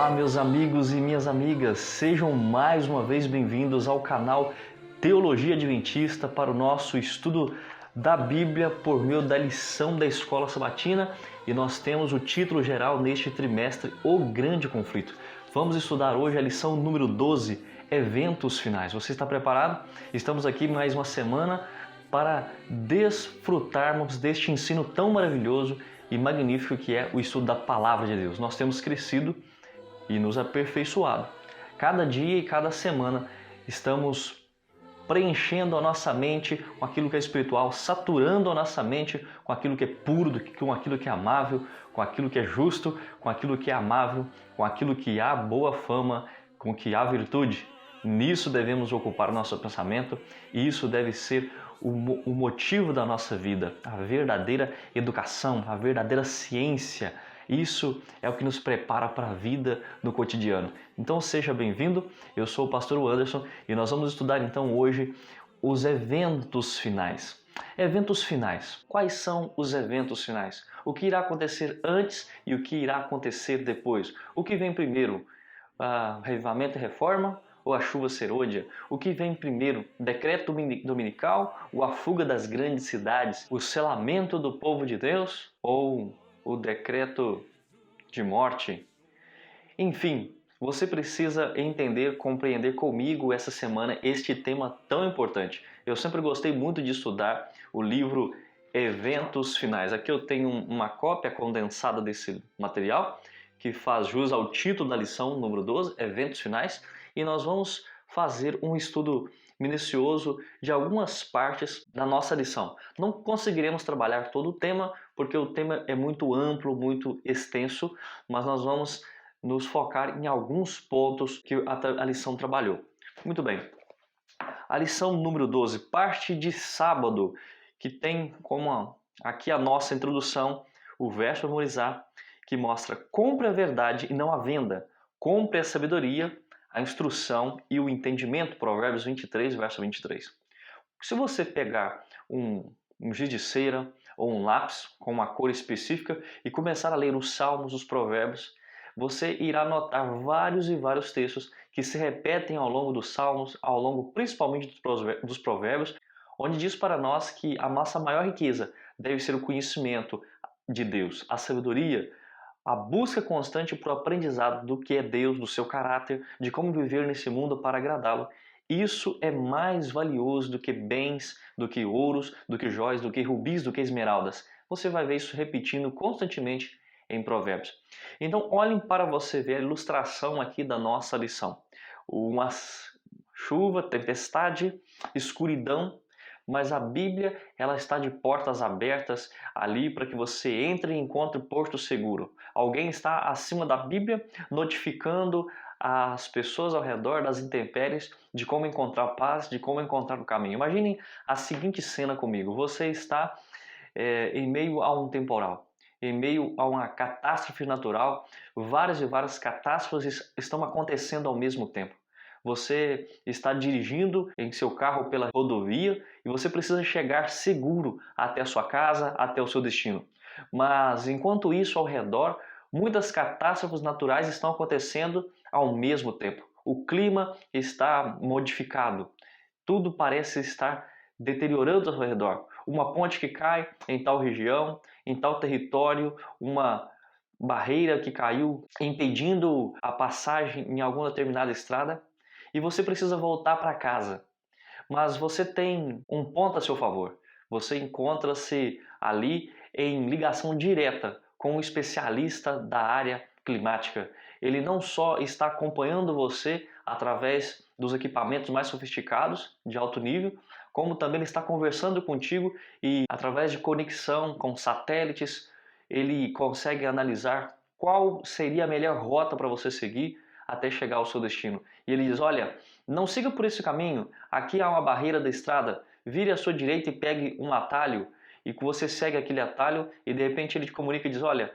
Olá, meus amigos e minhas amigas, sejam mais uma vez bem-vindos ao canal Teologia Adventista para o nosso estudo da Bíblia por meio da lição da Escola Sabatina, e nós temos o título geral neste trimestre, O Grande Conflito. Vamos estudar hoje a lição número 12, Eventos Finais. Você está preparado? Estamos aqui mais uma semana para desfrutarmos deste ensino tão maravilhoso e magnífico que é o estudo da Palavra de Deus. Nós temos crescido e nos aperfeiçoado. Cada dia e cada semana estamos preenchendo a nossa mente com aquilo que é espiritual, saturando a nossa mente com aquilo que é puro, com aquilo que é amável, com aquilo que é justo, com aquilo que é amável, com aquilo que há boa fama, com que há virtude. Nisso devemos ocupar o nosso pensamento e isso deve ser o motivo da nossa vida, a verdadeira educação, a verdadeira ciência. Isso é o que nos prepara para a vida no cotidiano. Então seja bem-vindo, eu sou o pastor Anderson e nós vamos estudar então hoje os eventos finais. Eventos finais. Quais são os eventos finais? O que irá acontecer antes e o que irá acontecer depois? O que vem primeiro? Avivamento e reforma ou a chuva serôdia? O que vem primeiro? Decreto dominical ou a fuga das grandes cidades? O selamento do povo de Deus ou o decreto de morte? Enfim, você precisa entender, compreender comigo essa semana este tema tão importante. Eu sempre gostei muito de estudar o livro Eventos Finais. Aqui eu tenho uma cópia condensada desse material que faz jus ao título da lição número 12, Eventos Finais, e nós vamos fazer um estudo minucioso de algumas partes da nossa lição. Não conseguiremos trabalhar todo o tema, porque o tema é muito amplo, muito extenso, mas nós vamos nos focar em alguns pontos que a lição trabalhou. Muito bem. A lição número 12, parte de sábado, que tem como aqui a nossa introdução, o verso a memorizar, que mostra: compre a verdade e não a venda, compre a sabedoria, a instrução e o entendimento, Provérbios 23, verso 23. Se você pegar um giz de cera ou um lápis com uma cor específica e começar a ler os salmos, os provérbios, você irá notar vários e vários textos que se repetem ao longo dos salmos, ao longo principalmente dos provérbios, onde diz para nós que a nossa maior riqueza deve ser o conhecimento de Deus, a sabedoria, a busca constante para o aprendizado do que é Deus, do seu caráter, de como viver nesse mundo para agradá-lo. Isso é mais valioso do que bens, do que ouros, do que jóias, do que rubis, do que esmeraldas. Você vai ver isso repetindo constantemente em Provérbios. Então, olhem para você ver a ilustração aqui da nossa lição. Uma chuva, tempestade, escuridão, mas a Bíblia ela está de portas abertas ali para que você entre e encontre porto seguro. Alguém está acima da Bíblia notificando as pessoas ao redor das intempéries de como encontrar paz, de como encontrar o caminho. Imaginem a seguinte cena comigo. Você está em meio a um temporal, em meio a uma catástrofe natural. Várias e várias catástrofes estão acontecendo ao mesmo tempo. Você está dirigindo em seu carro pela rodovia e você precisa chegar seguro até a sua casa, até o seu destino. Mas enquanto isso, ao redor, muitas catástrofes naturais estão acontecendo ao mesmo tempo. O clima está modificado. Tudo parece estar deteriorando ao redor. Uma ponte que cai em tal região, em tal território, uma barreira que caiu impedindo a passagem em alguma determinada estrada. E você precisa voltar para casa. Mas você tem um ponto a seu favor. Você encontra-se ali em ligação direta com um especialista da área climática. Ele não só está acompanhando você através dos equipamentos mais sofisticados, de alto nível, como também ele está conversando contigo e através de conexão com satélites, ele consegue analisar qual seria a melhor rota para você seguir até chegar ao seu destino. E ele diz: olha, não siga por esse caminho, aqui há uma barreira da estrada, vire à sua direita e pegue um atalho, e que você segue aquele atalho e de repente ele te comunica e diz: olha,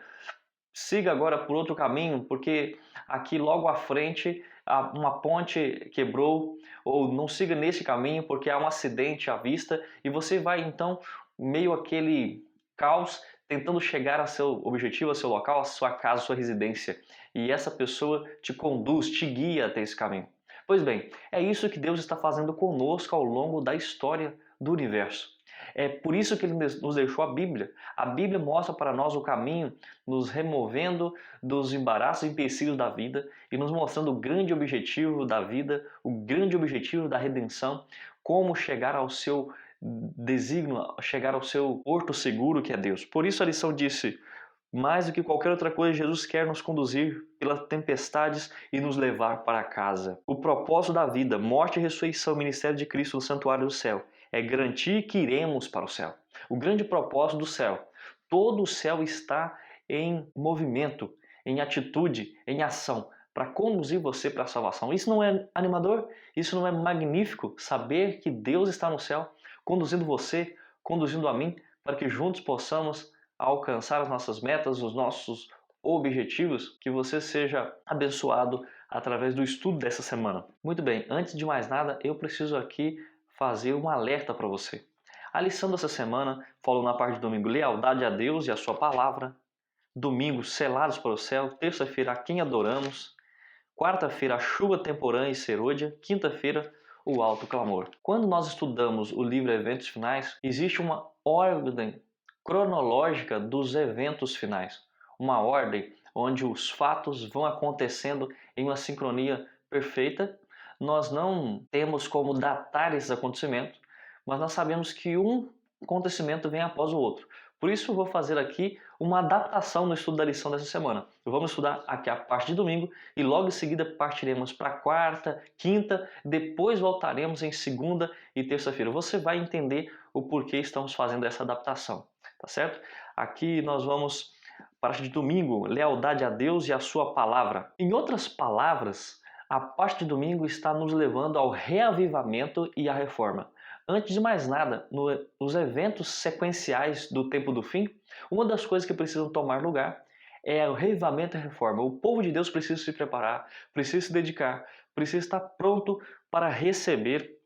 siga agora por outro caminho, porque aqui logo à frente uma ponte quebrou, ou não siga nesse caminho porque há um acidente à vista, e você vai então, meio àquele caos, tentando chegar a seu objetivo, a seu local, a sua casa, a sua residência. E essa pessoa te conduz, te guia até esse caminho. Pois bem, é isso que Deus está fazendo conosco ao longo da história do universo. É por isso que Ele nos deixou a Bíblia. A Bíblia mostra para nós o caminho, nos removendo dos embaraços e empecilhos da vida e nos mostrando o grande objetivo da vida, o grande objetivo da redenção, como chegar ao seu desígnio, chegar ao seu porto seguro que é Deus. Por isso a lição disse: mais do que qualquer outra coisa, Jesus quer nos conduzir pelas tempestades e nos levar para casa. O propósito da vida, morte e ressurreição, ministério de Cristo no santuário do céu, é garantir que iremos para o céu. O grande propósito do céu. Todo o céu está em movimento, em atitude, em ação, para conduzir você para a salvação. Isso não é animador? Isso não é magnífico? Saber que Deus está no céu, conduzindo você, conduzindo a mim, para que juntos possamos alcançar as nossas metas, os nossos objetivos, que você seja abençoado através do estudo dessa semana. Muito bem, antes de mais nada, eu preciso aqui fazer um alerta para você. A lição dessa semana falou na parte de domingo, lealdade a Deus e a sua palavra. Domingo, selados para o céu. Terça-feira, a quem adoramos. Quarta-feira, a chuva temporã e serôdia. Quinta-feira, o alto clamor. Quando nós estudamos o livro Eventos Finais, existe uma ordem cronológica dos eventos finais. Uma ordem onde os fatos vão acontecendo em uma sincronia perfeita. Nós não temos como datar esses acontecimentos, mas nós sabemos que um acontecimento vem após o outro. Por isso eu vou fazer aqui uma adaptação no estudo da lição dessa semana. Vamos estudar aqui a parte de domingo e logo em seguida partiremos para quarta, quinta, depois voltaremos em segunda e terça-feira. Você vai entender o porquê estamos fazendo essa adaptação, tá certo? Aqui nós vamos para a parte de domingo, lealdade a Deus e a sua palavra. Em outras palavras, a parte de domingo está nos levando ao reavivamento e à reforma. Antes de mais nada, nos eventos sequenciais do tempo do fim, uma das coisas que precisam tomar lugar é o reavivamento e a reforma. O povo de Deus precisa se preparar, precisa se dedicar, precisa estar pronto para receber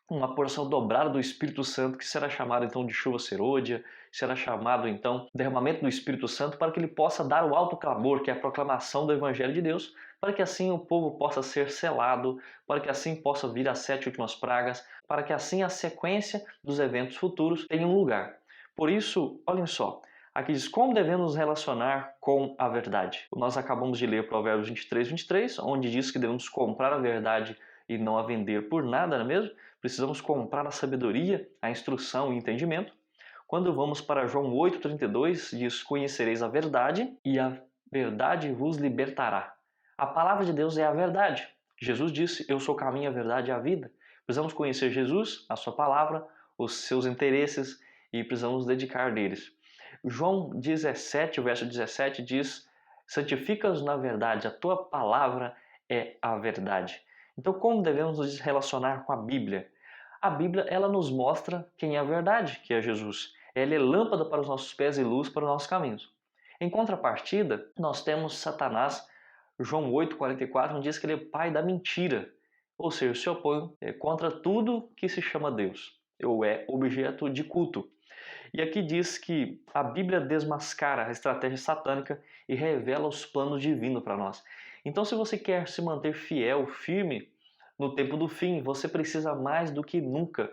uma porção dobrada do Espírito Santo, que será chamado então de chuva serôdia, será chamado então derramamento do Espírito Santo, para que ele possa dar o alto clamor, que é a proclamação do Evangelho de Deus, para que assim o povo possa ser selado, para que assim possa vir as 7 últimas pragas, para que assim a sequência dos eventos futuros tenha um lugar. Por isso, olhem só, aqui diz como devemos nos relacionar com a verdade. Nós acabamos de ler Provérbios 23, onde diz que devemos comprar a verdade e não a vender por nada, não é mesmo? Precisamos comprar a sabedoria, a instrução e o entendimento. Quando vamos para João 8,32, diz: conhecereis a verdade e a verdade vos libertará. A palavra de Deus é a verdade. Jesus disse: eu sou o caminho, a verdade e a vida. Precisamos conhecer Jesus, a sua palavra, os seus interesses e precisamos nos dedicar deles. João 17, o verso 17 diz: santifica-os na verdade, a tua palavra é a verdade. Então, como devemos nos relacionar com a Bíblia? A Bíblia, ela nos mostra quem é a verdade, que é Jesus. Ela é lâmpada para os nossos pés e luz para os nossos caminhos. Em contrapartida, nós temos Satanás, João 8,44, onde diz que ele é pai da mentira, ou seja, se opõe contra tudo que se chama Deus, ou é objeto de culto. E aqui diz que a Bíblia desmascara a estratégia satânica e revela os planos divinos para nós. Então, se você quer se manter fiel, firme no tempo do fim, você precisa mais do que nunca,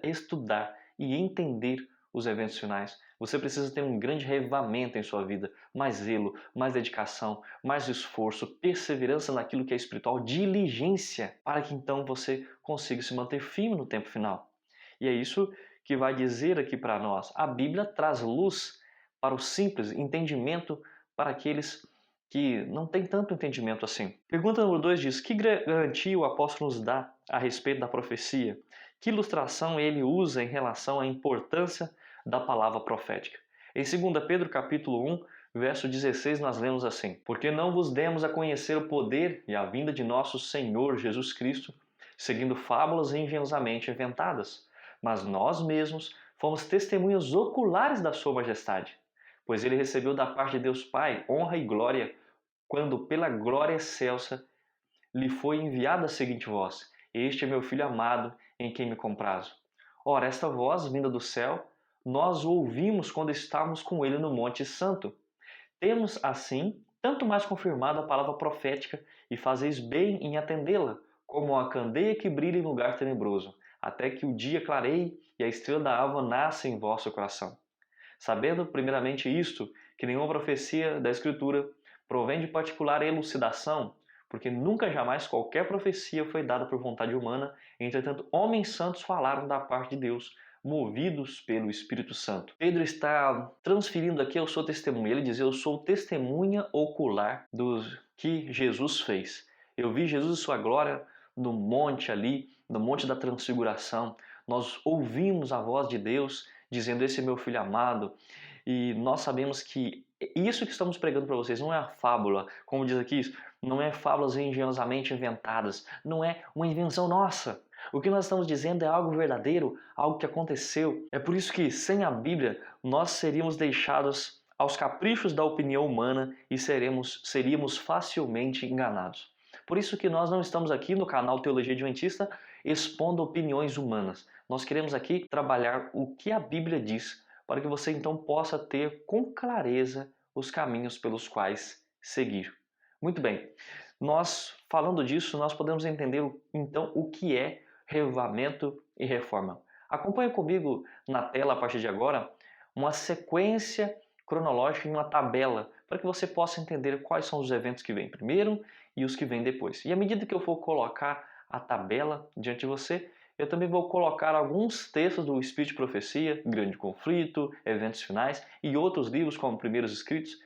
estudar e entender os eventos finais. Você precisa ter um grande revivamento em sua vida, mais zelo, mais dedicação, mais esforço, perseverança naquilo que é espiritual, diligência, para que então você consiga se manter firme no tempo final. E é isso que vai dizer aqui para nós. A Bíblia traz luz para o simples, entendimento para aqueles que não têm tanto entendimento assim. Pergunta número 2 diz: que garantia o apóstolo nos dá a respeito da profecia? Que ilustração ele usa em relação à importância da palavra profética? Em 2 Pedro capítulo 1, verso 16, nós lemos assim: porque não vos demos a conhecer o poder e a vinda de nosso Senhor Jesus Cristo, seguindo fábulas engenhosamente inventadas, mas nós mesmos fomos testemunhas oculares da sua majestade, pois ele recebeu da parte de Deus Pai honra e glória, quando pela glória excelsa lhe foi enviada a seguinte voz: este é meu Filho amado, em quem me comprazo. Ora, esta voz, vinda do céu, nós o ouvimos quando estávamos com ele no Monte Santo. Temos, assim, tanto mais confirmado a palavra profética, e fazeis bem em atendê-la, como a candeia que brilha em lugar tenebroso, até que o dia clareie e a estrela da alva nasça em vosso coração. Sabendo, primeiramente, isto, que nenhuma profecia da Escritura provém de particular elucidação, porque nunca jamais qualquer profecia foi dada por vontade humana, entretanto, homens santos falaram da parte de Deus, movidos pelo Espírito Santo. Pedro está transferindo aqui ao seu testemunho. Ele diz: eu sou testemunha ocular do que Jesus fez. Eu vi Jesus e sua glória no monte ali, no monte da transfiguração. Nós ouvimos a voz de Deus dizendo: esse é meu filho amado. E nós sabemos que isso que estamos pregando para vocês não é a fábula, como diz aqui, não é fábulas engenhosamente inventadas, não é uma invenção nossa. O que nós estamos dizendo é algo verdadeiro, algo que aconteceu. É por isso que, sem a Bíblia, nós seríamos deixados aos caprichos da opinião humana e seríamos facilmente enganados. Por isso que nós não estamos aqui no canal Teologia Adventista expondo opiniões humanas. Nós queremos aqui trabalhar o que a Bíblia diz, para que você então possa ter com clareza os caminhos pelos quais seguir. Muito bem, nós falando disso, nós podemos entender então o que é reavivamento e reforma. Acompanhe comigo na tela a partir de agora uma sequência cronológica em uma tabela para que você possa entender quais são os eventos que vêm primeiro e os que vêm depois. E à medida que eu for colocar a tabela diante de você, eu também vou colocar alguns textos do Espírito de Profecia, Grande Conflito, Eventos Finais e outros livros como Primeiros Escritos,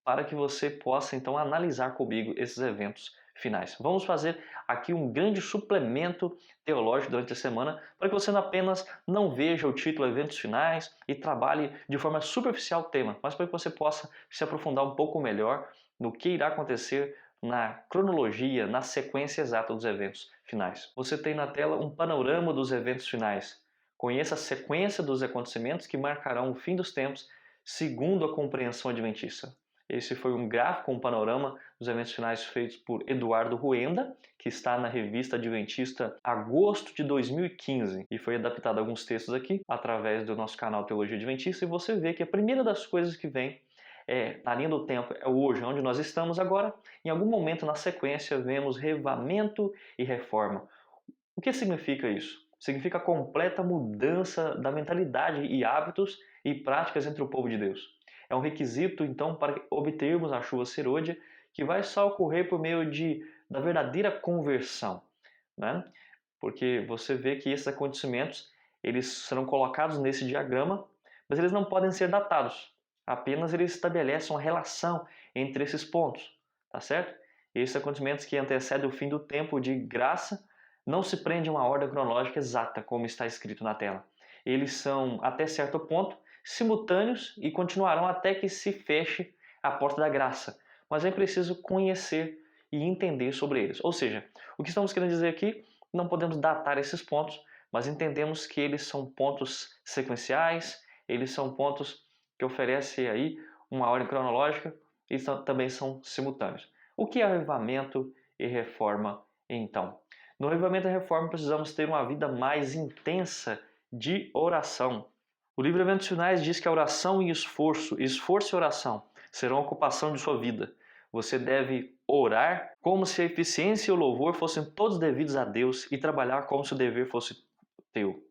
para que você possa então analisar comigo esses eventos finais. Vamos fazer aqui um grande suplemento teológico durante a semana, para que você apenas não veja o título Eventos Finais e trabalhe de forma superficial o tema, mas para que você possa se aprofundar um pouco melhor no que irá acontecer na cronologia, na sequência exata dos eventos finais. Você tem na tela um panorama dos eventos finais. Conheça a sequência dos acontecimentos que marcarão o fim dos tempos segundo a compreensão adventista. Esse foi um gráfico, um panorama dos eventos finais feitos por Eduardo Ruenda, que está na revista Adventista agosto de 2015 e foi adaptado a alguns textos aqui através do nosso canal Teologia Adventista, e você vê que a primeira das coisas que vem na linha do tempo é hoje, onde nós estamos agora. Em algum momento na sequência vemos reavivamento e reforma. O que significa isso? Significa a completa mudança da mentalidade e hábitos e práticas entre o povo de Deus. É um requisito, então, para obtermos a chuva serôdia, que vai só ocorrer por meio da verdadeira conversão, né? Porque você vê que esses acontecimentos eles serão colocados nesse diagrama, mas eles não podem ser datados. Apenas eles estabelecem uma relação entre esses pontos, tá certo? Esses acontecimentos que antecedem o fim do tempo de graça não se prendem a uma ordem cronológica exata, como está escrito na tela. Eles são, até certo ponto, simultâneos e continuarão até que se feche a porta da graça. Mas é preciso conhecer e entender sobre eles. Ou seja, o que estamos querendo dizer aqui, não podemos datar esses pontos, mas entendemos que eles são pontos sequenciais, eles são pontos que oferecem aí uma ordem cronológica e também são simultâneos. O que é avivamento e reforma, então? No avivamento e reforma precisamos ter uma vida mais intensa de oração. O livro Eventos Finais diz que a oração e esforço e oração serão a ocupação de sua vida. Você deve orar como se a eficiência e o louvor fossem todos devidos a Deus e trabalhar como se o dever fosse teu.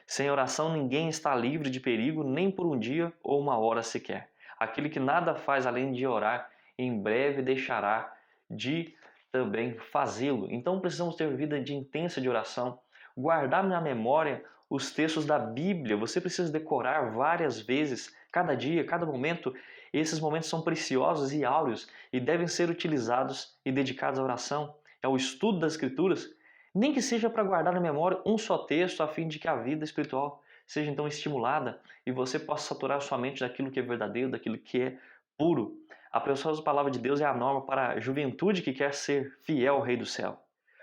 Sem oração ninguém está livre de perigo, nem por um dia ou uma hora sequer. Aquele que nada faz além de orar, em breve deixará de também fazê-lo. Então precisamos ter vida de intensa de oração, guardar na memória os textos da Bíblia. Você precisa decorar várias vezes, cada dia, cada momento. Esses momentos são preciosos e áureos e devem ser utilizados e dedicados à oração, ao estudo das Escrituras, nem que seja para guardar na memória um só texto, a fim de que a vida espiritual seja então estimulada e você possa saturar sua mente daquilo que é verdadeiro, daquilo que é puro. A preciosa palavra de Deus é a norma para a juventude que quer ser fiel ao Rei do Céu.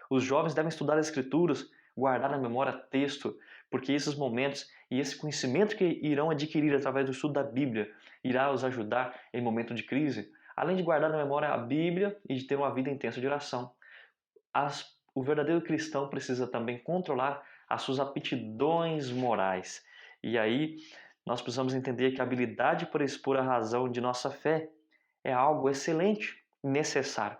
Os jovens devem estudar as Escrituras, guardar na memória texto, porque esses momentos e esse conhecimento que irão adquirir através do estudo da Bíblia irá os ajudar em momento de crise, além de guardar na memória a Bíblia e de ter uma vida intensa de oração. O verdadeiro cristão precisa também controlar as suas aptidões morais. E aí nós precisamos entender que a habilidade para expor a razão de nossa fé é algo excelente e necessário.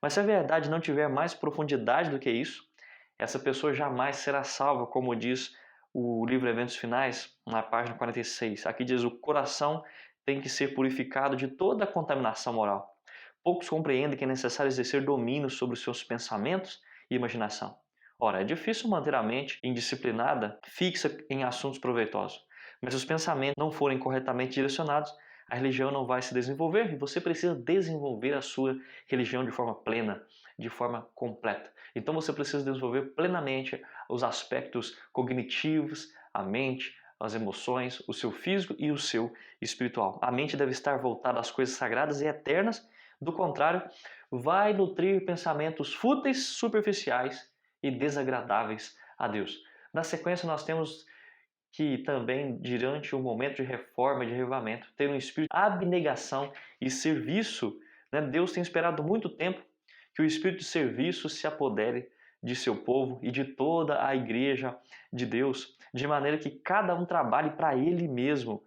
Mas se a verdade não tiver mais profundidade do que isso, essa pessoa jamais será salva, como diz o livro Eventos Finais, na página 46. Aqui diz: o coração tem que ser purificado de toda a contaminação moral. Poucos compreendem que é necessário exercer domínio sobre os seus pensamentos e imaginação. Ora, é difícil manter a mente indisciplinada fixa em assuntos proveitosos. Mas se os pensamentos não forem corretamente direcionados, a religião não vai se desenvolver e você precisa desenvolver a sua religião de forma plena, de forma completa. Então você precisa desenvolver plenamente os aspectos cognitivos, a mente, as emoções, o seu físico e o seu espiritual. A mente deve estar voltada às coisas sagradas e eternas, do contrário, vai nutrir pensamentos fúteis, superficiais e desagradáveis a Deus. Na sequência, nós temos que também, durante o momento de reforma, de revivamento, ter um espírito de abnegação e serviço. Deus tem esperado muito tempo que o espírito de serviço se apodere de seu povo e de toda a igreja de Deus, de maneira que cada um trabalhe para ele mesmo,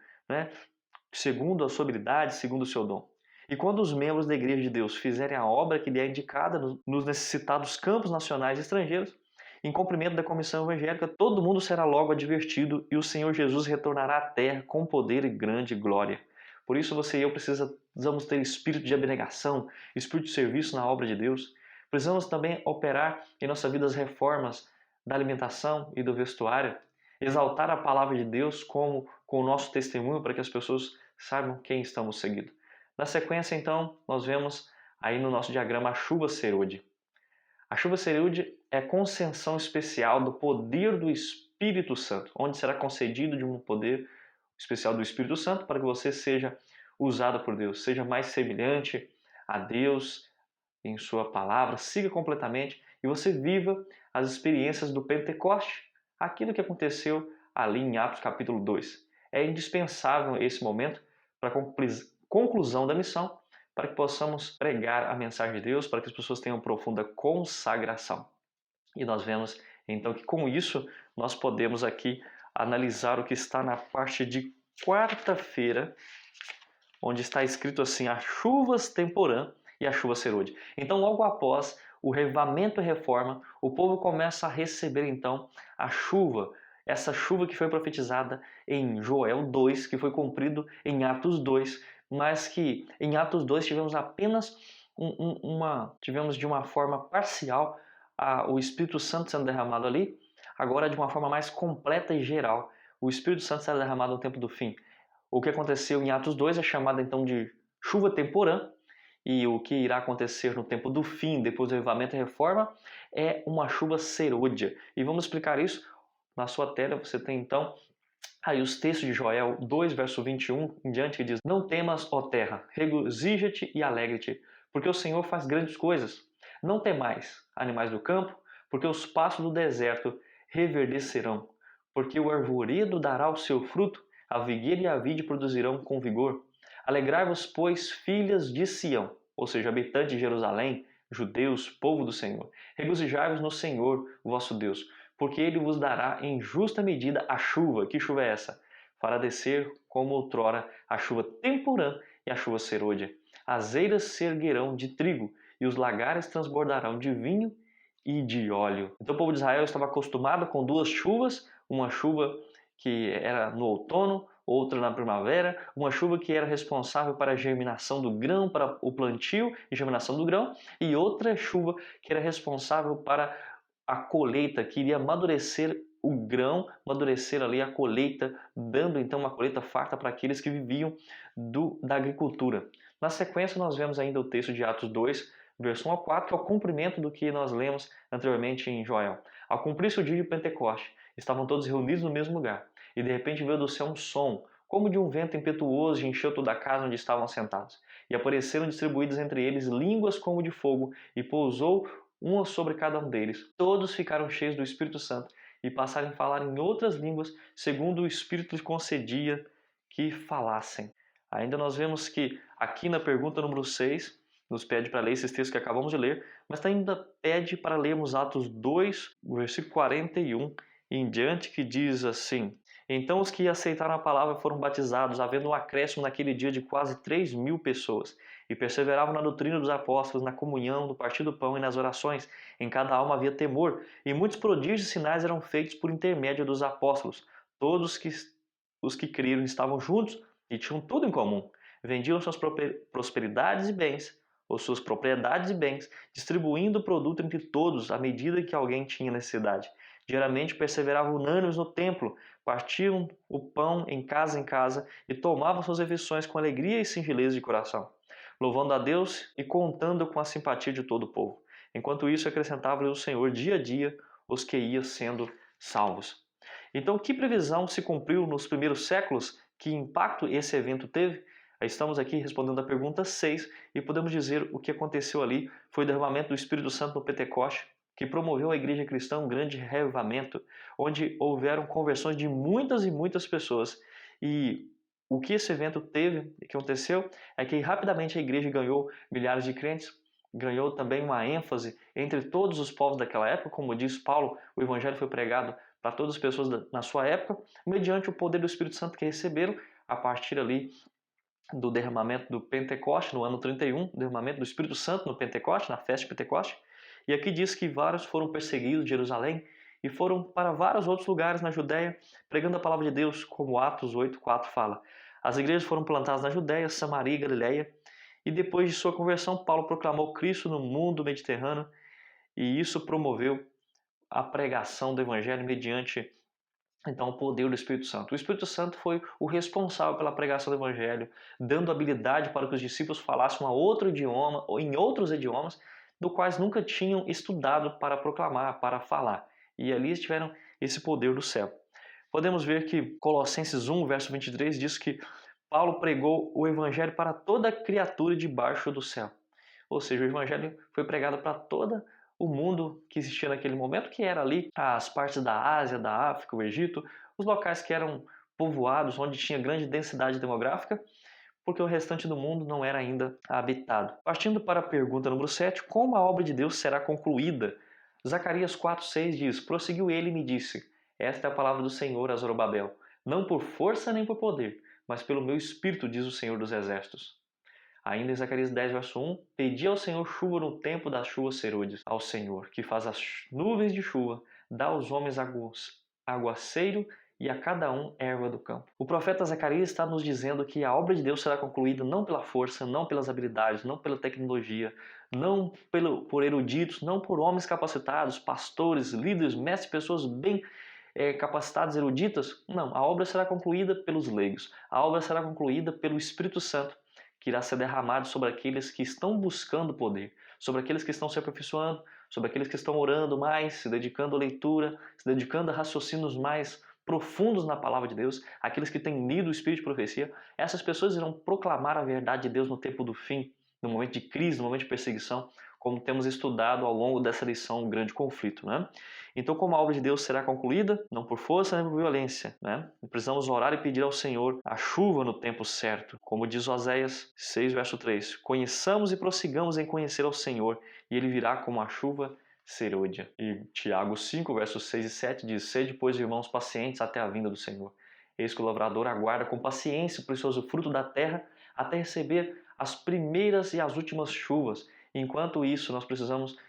segundo a sua habilidade, segundo o seu dom. E quando os membros da igreja de Deus fizerem a obra que lhe é indicada nos necessitados campos nacionais e estrangeiros, em cumprimento da comissão evangélica, todo mundo será logo advertido e o Senhor Jesus retornará à terra com poder e grande glória. Por isso você e eu precisamos ter espírito de abnegação, espírito de serviço na obra de Deus. Precisamos também operar em nossa vida as reformas da alimentação e do vestuário, exaltar a palavra de Deus com o nosso testemunho para que as pessoas saibam quem estamos seguindo. Na sequência, então, nós vemos aí no nosso diagrama a chuva serôdia. A chuva serôdia é a concessão especial do poder do Espírito Santo, onde será concedido de um poder especial do Espírito Santo para que você seja usado por Deus, seja mais semelhante a Deus em sua palavra, siga completamente e você viva as experiências do Pentecoste, aquilo que aconteceu ali em Atos capítulo 2. É indispensável esse momento para a conclusão da missão, para que possamos pregar a mensagem de Deus, para que as pessoas tenham profunda consagração. E nós vemos então que com isso nós podemos aqui analisar o que está na parte de quarta-feira, onde está escrito assim: as chuvas temporã e a chuva serôdia. Então, logo após o revivamento e reforma, o povo começa a receber então a chuva, essa chuva que foi profetizada em Joel 2, que foi cumprido em Atos 2, mas que em Atos 2 tivemos apenas tivemos de uma forma parcial o Espírito Santo sendo derramado ali, agora de uma forma mais completa e geral. O Espírito Santo será derramado no tempo do fim. O que aconteceu em Atos 2 é chamado então de chuva temporã, e o que irá acontecer no tempo do fim, depois do avivamento e reforma, é uma chuva serôdia. E vamos explicar isso na sua tela. Você tem então aí os textos de Joel 2, verso 21 em diante, que diz: não temas, ó terra, regozija-te e alegre-te, porque o Senhor faz grandes coisas. Não temais, animais do campo, porque os pastos do deserto reverdecerão, porque o arvoredo dará o seu fruto, a figueira e a vide produzirão com vigor. Alegrai-vos, pois, filhas de Sião, ou seja, habitantes de Jerusalém, judeus, povo do Senhor. Regozijai-vos no Senhor, vosso Deus, porque ele vos dará em justa medida a chuva. Que chuva é essa? Fará descer, como outrora, a chuva temporã e a chuva serôdia. As eiras se erguerão de trigo, e os lagares transbordarão de vinho e de óleo. Então o povo de Israel estava acostumado com duas chuvas, uma chuva que era no outono, outra na primavera, uma chuva que era responsável para a germinação do grão, para o plantio e germinação do grão, e outra chuva que era responsável para a colheita, que iria amadurecer o grão, amadurecer ali a colheita, dando então uma colheita farta para aqueles que viviam da agricultura. Na sequência nós vemos ainda o texto de Atos 2, verso 1 ao 4, que é o cumprimento do que nós lemos anteriormente em Joel. Ao cumprir-se o dia de Pentecoste, estavam todos reunidos no mesmo lugar, e de repente veio do céu um som, como de um vento impetuoso, e encheu toda a casa onde estavam sentados. E apareceram distribuídas entre eles línguas como de fogo, e pousou uma sobre cada um deles. Todos ficaram cheios do Espírito Santo, e passaram a falar em outras línguas, segundo o Espírito lhes concedia que falassem. Ainda nós vemos que aqui na pergunta número 6, nos pede para ler esses textos que acabamos de ler, mas ainda pede para lermos Atos 2, versículo 41 em diante, que diz assim: Então os que aceitaram a palavra foram batizados, havendo um acréscimo naquele dia de quase 3.000 pessoas, e perseveravam na doutrina dos apóstolos, na comunhão, no partir do pão e nas orações. Em cada alma havia temor, e muitos prodígios e sinais eram feitos por intermédio dos apóstolos. Todos os que creram estavam juntos e tinham tudo em comum. Vendiam suas prosperidades e bens, ou suas propriedades e bens, distribuindo o produto entre todos à medida que alguém tinha necessidade. Diariamente perseveravam unânimes no templo, partiam o pão em casa e tomavam suas refeições com alegria e singeleza de coração, louvando a Deus e contando com a simpatia de todo o povo. Enquanto isso, acrescentava-lhe o Senhor dia a dia os que iam sendo salvos. Então, que previsão se cumpriu nos primeiros séculos? Que impacto esse evento teve? Estamos aqui respondendo a pergunta 6 e podemos dizer o que aconteceu ali foi o derramamento do Espírito Santo no Pentecoste, que promoveu à igreja cristã um grande reavivamento, onde houveram conversões de muitas e muitas pessoas. E o que esse evento teve, que aconteceu, é que rapidamente a igreja ganhou milhares de crentes, ganhou também uma ênfase entre todos os povos daquela época. Como diz Paulo, o evangelho foi pregado para todas as pessoas na sua época, mediante o poder do Espírito Santo que receberam a partir ali do derramamento do Pentecoste, no ano 31, derramamento do Espírito Santo no Pentecoste, na festa de Pentecoste. E aqui diz que vários foram perseguidos de Jerusalém e foram para vários outros lugares na Judéia, pregando a palavra de Deus, como Atos 8:4 fala. As igrejas foram plantadas na Judéia, Samaria e Galiléia, e depois de sua conversão, Paulo proclamou Cristo no mundo mediterrâneo, e isso promoveu a pregação do evangelho mediante então o poder do Espírito Santo. O Espírito Santo foi o responsável pela pregação do evangelho, dando habilidade para que os discípulos falassem um outro idioma ou em outros idiomas, do quais nunca tinham estudado para proclamar, para falar. E ali eles tiveram esse poder do céu. Podemos ver que Colossenses 1, verso 23 diz que Paulo pregou o evangelho para toda criatura debaixo do céu. Ou seja, o evangelho foi pregado para toda o mundo que existia naquele momento, que era ali as partes da Ásia, da África, o Egito, os locais que eram povoados, onde tinha grande densidade demográfica, porque o restante do mundo não era ainda habitado. Partindo para a pergunta número 7, como a obra de Deus será concluída? Zacarias 4:6 diz, prosseguiu ele e me disse, esta é a palavra do Senhor a Zorobabel, não por força nem por poder, mas pelo meu espírito, diz o Senhor dos Exércitos. Ainda em Zacarias 10, verso 1, pedi ao Senhor chuva no tempo das chuvas serôdias, ao Senhor, que faz as nuvens de chuva, dá aos homens aguaceiro e a cada um erva do campo. O profeta Zacarias está nos dizendo que a obra de Deus será concluída não pela força, não pelas habilidades, não pela tecnologia, não por eruditos, não por homens capacitados, pastores, líderes, mestres, pessoas bem capacitadas, eruditas. Não, a obra será concluída pelos leigos. A obra será concluída pelo Espírito Santo, que irá ser derramado sobre aqueles que estão buscando poder, sobre aqueles que estão se aperfeiçoando, sobre aqueles que estão orando mais, se dedicando à leitura, se dedicando a raciocínios mais profundos na palavra de Deus, aqueles que têm lido o Espírito de profecia. Essas pessoas irão proclamar a verdade de Deus no tempo do fim, no momento de crise, no momento de perseguição, como temos estudado ao longo dessa lição, um grande conflito, né? Então, como a obra de Deus será concluída? Não por força nem por violência, né? Precisamos orar e pedir ao Senhor a chuva no tempo certo. Como diz Oséias 6, verso 3, conheçamos e prossigamos em conhecer ao Senhor, e Ele virá como a chuva serôdia. E Tiago 5, versos 6 e 7 diz, sede, pois, irmãos, pacientes até a vinda do Senhor. Eis que o lavrador aguarda com paciência o precioso fruto da terra, até receber as primeiras e as últimas chuvas. Enquanto isso,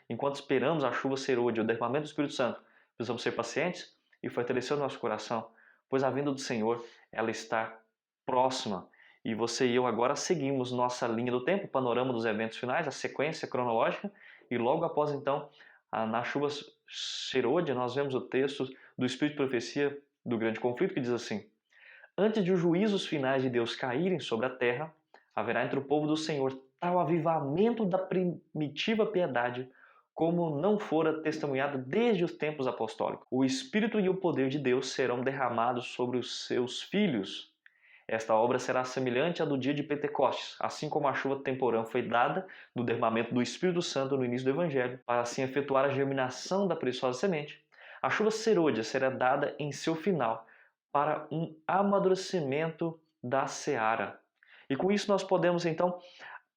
enquanto esperamos a chuva serôdia, o derramamento do Espírito Santo, precisamos ser pacientes e fortalecer o nosso coração, pois a vinda do Senhor, ela está próxima. E você e eu agora seguimos nossa linha do tempo, o panorama dos eventos finais, a sequência cronológica, e logo após então, na chuva serôdia, nós vemos o texto do Espírito de Profecia do grande conflito, que diz assim, antes de os juízos finais de Deus caírem sobre a terra, haverá entre o povo do Senhor tal avivamento da primitiva piedade, como não fora testemunhado desde os tempos apostólicos. O Espírito e o poder de Deus serão derramados sobre os seus filhos. Esta obra será semelhante à do dia de Pentecostes, assim como a chuva temporã foi dada do derramamento do Espírito Santo no início do Evangelho, para assim efetuar a germinação da preciosa semente. A chuva serôdia será dada em seu final, para um amadurecimento da seara. E com isso nós podemos então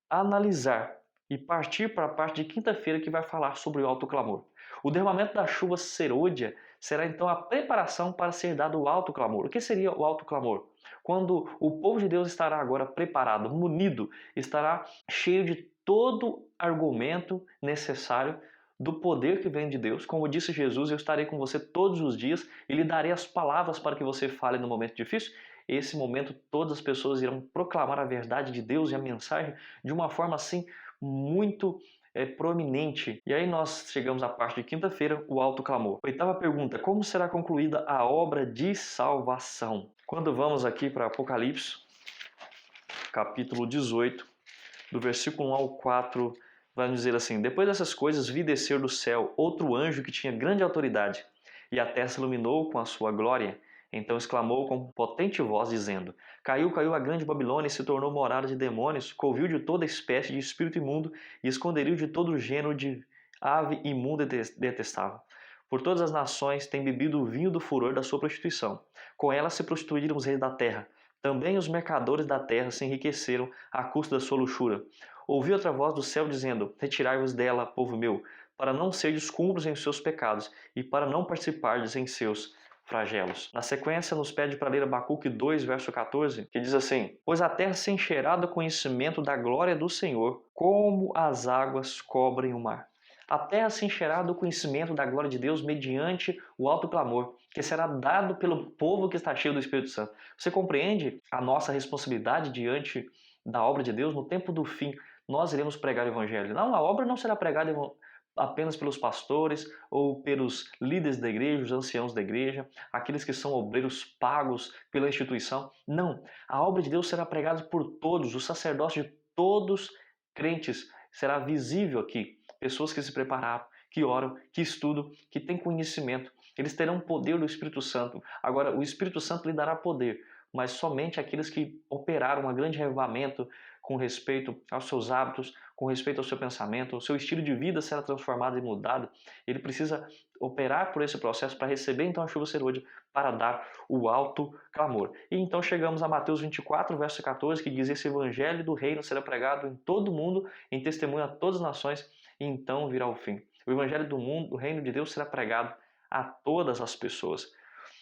analisar e partir para a parte de quinta-feira que vai falar sobre o alto clamor. O derramamento da chuva serôdia será então a preparação para ser dado o alto clamor. O que seria o alto clamor? Quando o povo de Deus estará agora preparado, munido, estará cheio de todo argumento necessário do poder que vem de Deus. Como disse Jesus, eu estarei com você todos os dias e lhe darei as palavras para que você fale no momento difícil. Esse momento todas as pessoas irão proclamar a verdade de Deus e a mensagem de uma forma assim muito proeminente. E aí nós chegamos à parte de quinta-feira, o alto clamor. Oitava pergunta, como será concluída a obra de salvação? Quando vamos aqui para Apocalipse, capítulo 18, do versículo 1 ao 4, vai nos dizer assim: Depois dessas coisas vi descer do céu outro anjo que tinha grande autoridade, e a terra se iluminou com a sua glória. Então exclamou com potente voz, dizendo: Caiu, caiu a grande Babilônia e se tornou morada de demônios, covil de toda espécie de espírito imundo e esconderijo de todo gênero de ave imunda e detestável. Por todas as nações tem bebido o vinho do furor da sua prostituição. Com ela se prostituíram os reis da terra. Também os mercadores da terra se enriqueceram à custa da sua luxúria. Ouvi outra voz do céu dizendo: Retirai-vos dela, povo meu, para não serdes cúmplices em seus pecados e para não participardes em seus flagelos. Na sequência, nos pede para ler Abacuque 2, verso 14, que diz assim: Pois a terra se encherá do conhecimento da glória do Senhor, como as águas cobrem o mar. A terra se encherá do conhecimento da glória de Deus mediante o alto clamor, que será dado pelo povo que está cheio do Espírito Santo. Você compreende a nossa responsabilidade diante da obra de Deus? No tempo do fim, nós iremos pregar o Evangelho. Não, a obra não será pregada apenas pelos pastores ou pelos líderes da igreja, os anciãos da igreja, aqueles que são obreiros pagos pela instituição. Não, a obra de Deus será pregada por todos, o sacerdócio de todos crentes será visível aqui. Pessoas que se prepararam, que oram, que estudam, que têm conhecimento. Eles terão o poder do Espírito Santo. Agora, o Espírito Santo lhe dará poder, mas somente aqueles que operaram um grande revivamento com respeito aos seus hábitos, com respeito ao seu pensamento, o seu estilo de vida será transformado e mudado. Ele precisa operar por esse processo para receber então a chuva serôdia, para dar o alto clamor. E então chegamos a Mateus 24, verso 14, que diz: Esse evangelho do reino será pregado em todo o mundo, em testemunho a todas as nações, e então virá o fim. O evangelho do mundo, do reino de Deus será pregado a todas as pessoas.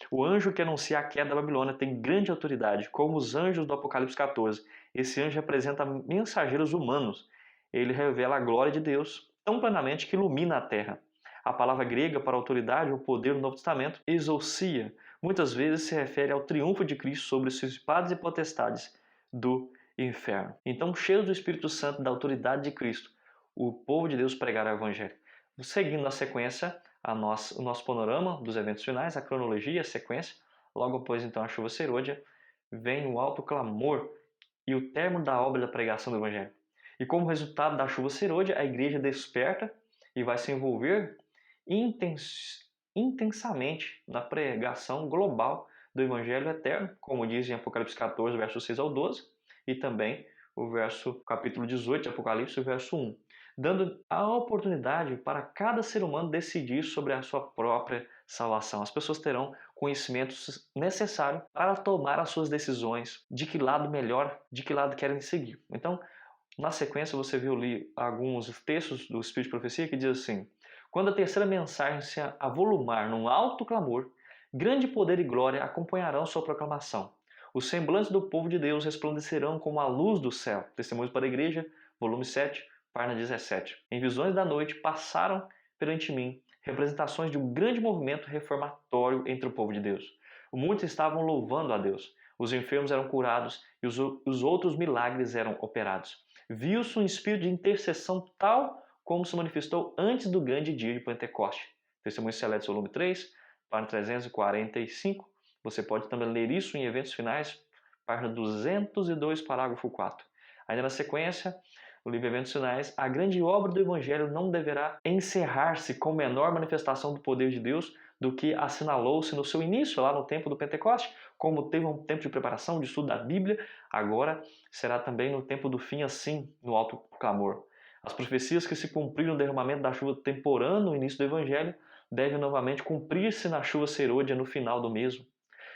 O anjo que anuncia a queda da Babilônia tem grande autoridade, como os anjos do Apocalipse 14. Esse anjo representa mensageiros humanos. Ele revela a glória de Deus tão plenamente que ilumina a terra. A palavra grega para autoridade ou poder no Novo Testamento, exousia, muitas vezes se refere ao triunfo de Cristo sobre os principados e potestades do inferno. Então, cheio do Espírito Santo, da autoridade de Cristo, o povo de Deus pregará o Evangelho. Seguindo na sequência, o nosso panorama dos eventos finais, a cronologia, a sequência, logo após então a chuva serôdia, vem o alto clamor e o término da obra da pregação do Evangelho. E como resultado da chuva serôdia, a igreja desperta e vai se envolver intensamente na pregação global do Evangelho eterno, como diz em Apocalipse 14, versos 6 ao 12, e também o capítulo 18 de Apocalipse, o verso 1, dando a oportunidade para cada ser humano decidir sobre a sua própria salvação. As pessoas terão conhecimento necessário para tomar as suas decisões, de que lado melhor, de que lado querem seguir. Então, na sequência, você viu ali alguns textos do Espírito de Profecia que diz assim: Quando a terceira mensagem se avolumar num alto clamor, grande poder e glória acompanharão sua proclamação. Os semblantes do povo de Deus resplandecerão como a luz do céu. Testemunhos para a Igreja, volume 7, página 17. Em visões da noite passaram perante mim representações de um grande movimento reformatório entre o povo de Deus. Muitos estavam louvando a Deus. Os enfermos eram curados e os outros milagres eram operados. Viu-se um espírito de intercessão tal como se manifestou antes do grande dia de Pentecoste. Testemunhos Seletos, volume 3, página 345. Você pode também ler isso em Eventos Finais, página 202, parágrafo 4. Ainda na sequência, o livro Eventos Finais, a grande obra do Evangelho não deverá encerrar-se com menor manifestação do poder de Deus do que assinalou-se no seu início, lá no tempo do Pentecoste. Como teve um tempo de preparação, de estudo da Bíblia, agora será também no tempo do fim assim, no alto clamor. As profecias que se cumpriram no derramamento da chuva temporã no início do Evangelho devem novamente cumprir-se na chuva serôdia no final do mesmo.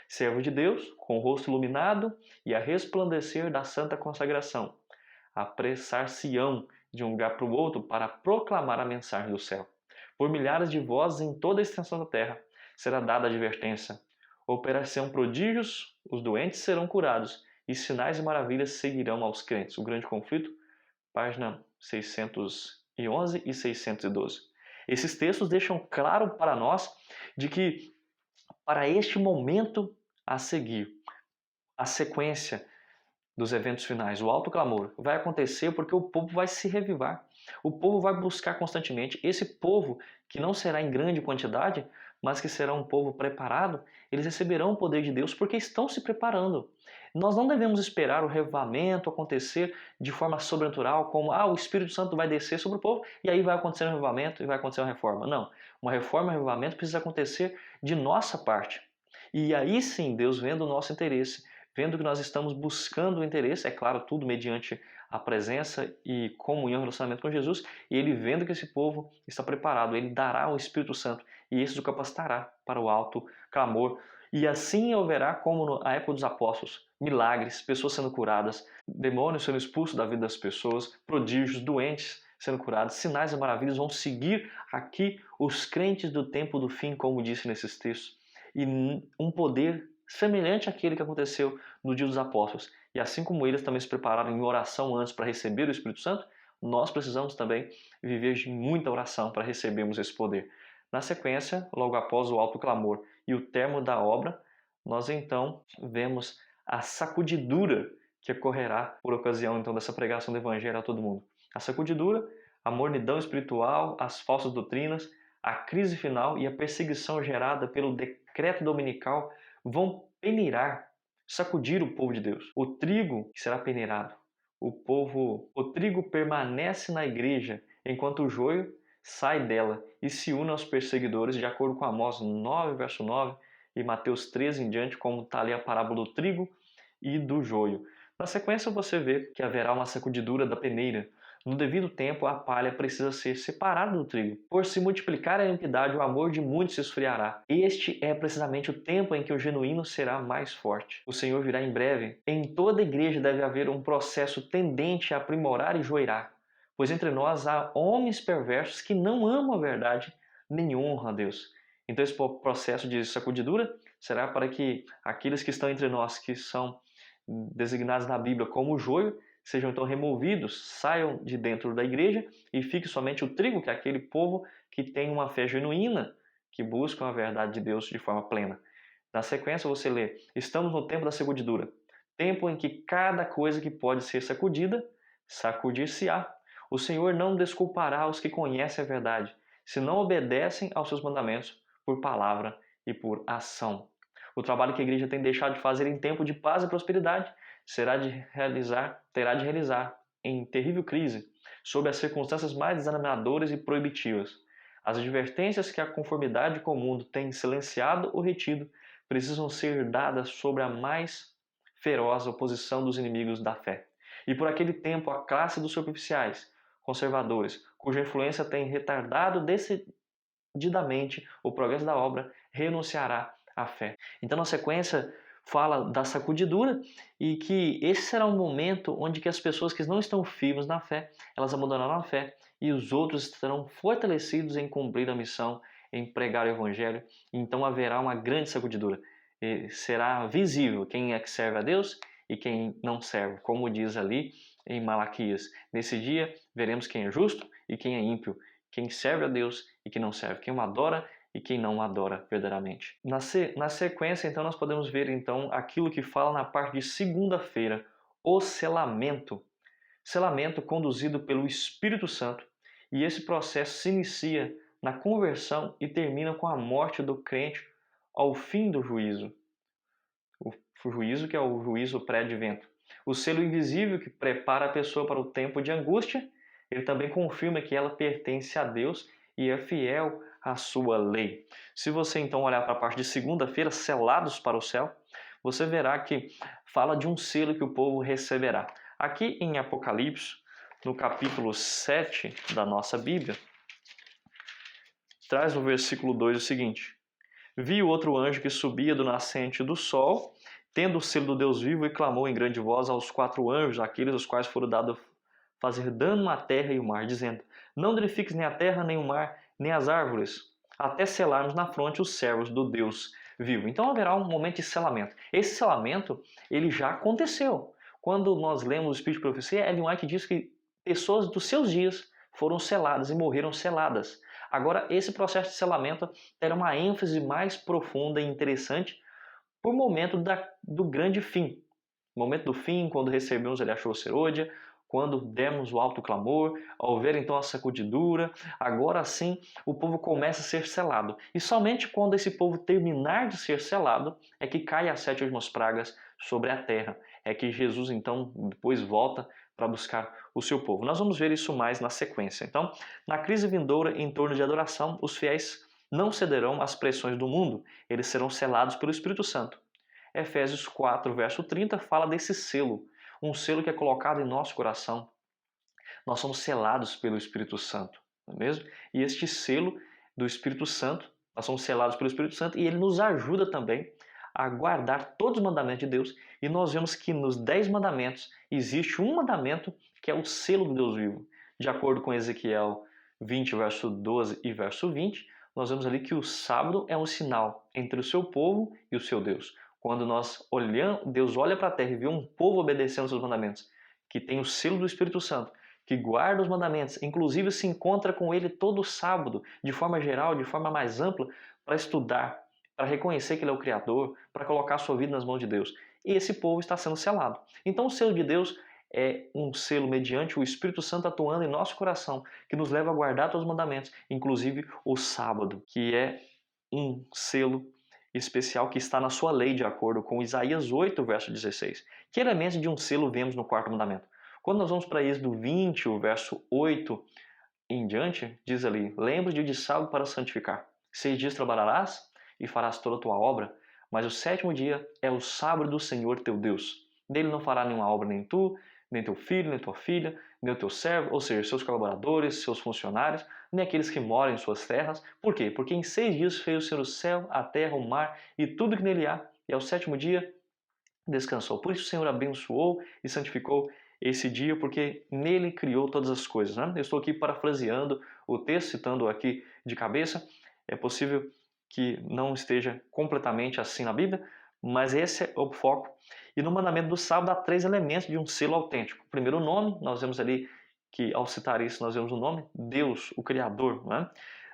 Servo de Deus, com o rosto iluminado e a resplandecer da santa consagração, apressar-se-ão de um lugar para o outro para proclamar a mensagem do céu. Por milhares de vozes em toda a extensão da terra, será dada advertência. Operarão prodígios, os doentes serão curados, e sinais e maravilhas seguirão aos crentes. O Grande Conflito, página 611 e 612. Esses textos deixam claro para nós de que para este momento a seguir, a sequência dos eventos finais, o alto clamor, vai acontecer porque o povo vai se revivar. O povo vai buscar constantemente. Esse povo, que não será em grande quantidade, mas que será um povo preparado, eles receberão o poder de Deus porque estão se preparando. Nós não devemos esperar o revivamento acontecer de forma sobrenatural, como o Espírito Santo vai descer sobre o povo e aí vai acontecer um revivamento e vai acontecer uma reforma. Não. Uma reforma e um revivamento precisa acontecer de nossa parte. E aí sim, Deus vendo o nosso interesse, vendo que nós estamos buscando o interesse, é claro, tudo mediante a presença e comunhão, relacionamento com Jesus, e Ele vendo que esse povo está preparado, Ele dará o Espírito Santo e esse o capacitará para o alto clamor. E assim haverá, como na época dos apóstolos, milagres, pessoas sendo curadas, demônios sendo expulsos da vida das pessoas, prodígios, doentes sendo curados, sinais e maravilhas vão seguir aqui os crentes do tempo do fim, como disse nesses textos, e um poder semelhante àquele que aconteceu no dia dos apóstolos. E assim como eles também se prepararam em oração antes para receber o Espírito Santo, nós precisamos também viver de muita oração para recebermos esse poder. Na sequência, logo após o alto clamor e o termo da obra, nós então vemos a sacudidura que ocorrerá por ocasião então dessa pregação do Evangelho a todo mundo. A sacudidura, a mornidão espiritual, as falsas doutrinas, a crise final e a perseguição gerada pelo decreto dominical vão peneirar, sacudir o povo de Deus. O trigo será peneirado. O trigo permanece na igreja, enquanto o joio sai dela e se une aos perseguidores, de acordo com Amós 9, verso 9, e Mateus 13 em diante, como está ali a parábola do trigo e do joio. Na sequência você vê que haverá uma sacudidura da peneira. No devido tempo, a palha precisa ser separada do trigo. Por se multiplicar a iniquidade, o amor de muitos se esfriará. Este é precisamente o tempo em que o genuíno será mais forte. O Senhor virá em breve. Em toda igreja deve haver um processo tendente a aprimorar e joirar, pois entre nós há homens perversos que não amam a verdade nem honram a Deus. Então esse processo de sacudidura será para que aqueles que estão entre nós, que são designados na Bíblia como o joio, sejam então removidos, saiam de dentro da igreja e fique somente o trigo, que é aquele povo que tem uma fé genuína, que buscam a verdade de Deus de forma plena. Na sequência você lê: estamos no tempo da sacudidura, tempo em que cada coisa que pode ser sacudida, sacudir-se-á. O Senhor não desculpará os que conhecem a verdade, se não obedecem aos seus mandamentos por palavra e por ação. O trabalho que a igreja tem deixado de fazer em tempo de paz e prosperidade terá de realizar em terrível crise, sob as circunstâncias mais desanimadoras e proibitivas. As advertências que a conformidade com o mundo tem silenciado ou retido precisam ser dadas sobre a mais feroz oposição dos inimigos da fé. E por aquele tempo a classe dos superficiais, conservadores, cuja influência tem retardado decididamente o progresso da obra, renunciará à fé. Então, na sequência, fala da sacudidura e que esse será um momento onde que as pessoas que não estão firmes na fé, elas abandonarão a fé e os outros estarão fortalecidos em cumprir a missão, em pregar o Evangelho. Então haverá uma grande sacudidura. E será visível quem é que serve a Deus e quem não serve, como diz ali em Malaquias. Nesse dia veremos quem é justo e quem é ímpio, quem serve a Deus e quem não serve, quem o adora e quem não adora verdadeiramente. Na sequência, então, nós podemos ver então aquilo que fala na parte de segunda-feira, o selamento. Selamento conduzido pelo Espírito Santo. E esse processo se inicia na conversão e termina com a morte do crente ao fim do juízo. O juízo que é o juízo pré-advento. O selo invisível que prepara a pessoa para o tempo de angústia, ele também confirma que ela pertence a Deus e é fiel à sua lei. Se você então olhar para a parte de segunda-feira, selados para o céu, você verá que fala de um selo que o povo receberá. Aqui em Apocalipse, no capítulo 7 da nossa Bíblia, traz no versículo 2 o seguinte: vi outro anjo que subia do nascente do sol, tendo o selo do Deus vivo, e clamou em grande voz aos 4 anjos, aqueles aos quais foram dado fazer dano à terra e o mar, dizendo: não danifiques nem a terra, nem o mar, nem as árvores, até selarmos na fronte os servos do Deus vivo. Então haverá um momento de selamento. Esse selamento, ele já aconteceu. Quando nós lemos o Espírito de Profecia, Ellen White diz que pessoas dos seus dias foram seladas e morreram seladas. Agora, esse processo de selamento terá uma ênfase mais profunda e interessante por momento do grande fim. O momento do fim, quando recebemos ele achou serôdia, quando demos o alto clamor, ao ver então a sacudidura, agora sim o povo começa a ser selado. E somente quando esse povo terminar de ser selado é que cai as 7 últimas pragas sobre a terra. É que Jesus então depois volta para buscar o seu povo. Nós vamos ver isso mais na sequência. Então, na crise vindoura em torno de adoração, os fiéis não cederão às pressões do mundo, eles serão selados pelo Espírito Santo. Efésios 4, verso 30 fala desse selo, um selo que é colocado em nosso coração. Nós somos selados pelo Espírito Santo, não é mesmo? E este selo do Espírito Santo, nós somos selados pelo Espírito Santo e ele nos ajuda também a guardar todos os mandamentos de Deus. E nós vemos que nos 10 mandamentos existe um mandamento que é o selo do Deus vivo. De acordo com Ezequiel 20, verso 12 e verso 20, nós vemos ali que o sábado é um sinal entre o seu povo e o seu Deus. Quando nós olhamos, Deus olha para a terra e vê um povo obedecendo os seus mandamentos, que tem o selo do Espírito Santo, que guarda os mandamentos, inclusive se encontra com ele todo sábado, de forma geral, de forma mais ampla, para estudar, para reconhecer que ele é o Criador, para colocar a sua vida nas mãos de Deus. E esse povo está sendo selado. Então o selo de Deus é um selo mediante o Espírito Santo atuando em nosso coração, que nos leva a guardar todos os mandamentos, inclusive o sábado, que é um selo especial que está na sua lei, de acordo com Isaías 8, verso 16. Que elementos de um selo vemos no quarto mandamento? Quando nós vamos para Êxodo 20, o verso 8 em diante, diz ali: lembra-te de sábado para santificar. 6 dias trabalharás e farás toda a tua obra, mas o 7º dia é o sábado do Senhor teu Deus. Dele não fará nenhuma obra nem tu, nem teu filho, nem tua filha, nem o teu servo, ou seja, seus colaboradores, seus funcionários, nem aqueles que moram em suas terras. Por quê? Porque em 6 dias fez o Senhor o céu, a terra, o mar e tudo que nele há, e ao 7º dia descansou. Por isso o Senhor abençoou e santificou esse dia, porque nele criou todas as coisas. Né? Eu estou aqui parafraseando o texto, citando aqui de cabeça. É possível que não esteja completamente assim na Bíblia, mas esse é o foco. E no mandamento do sábado há 3 elementos de um selo autêntico. Primeiro, o nome, nós vemos ali que ao citar isso nós vemos o nome, Deus, o Criador. Né?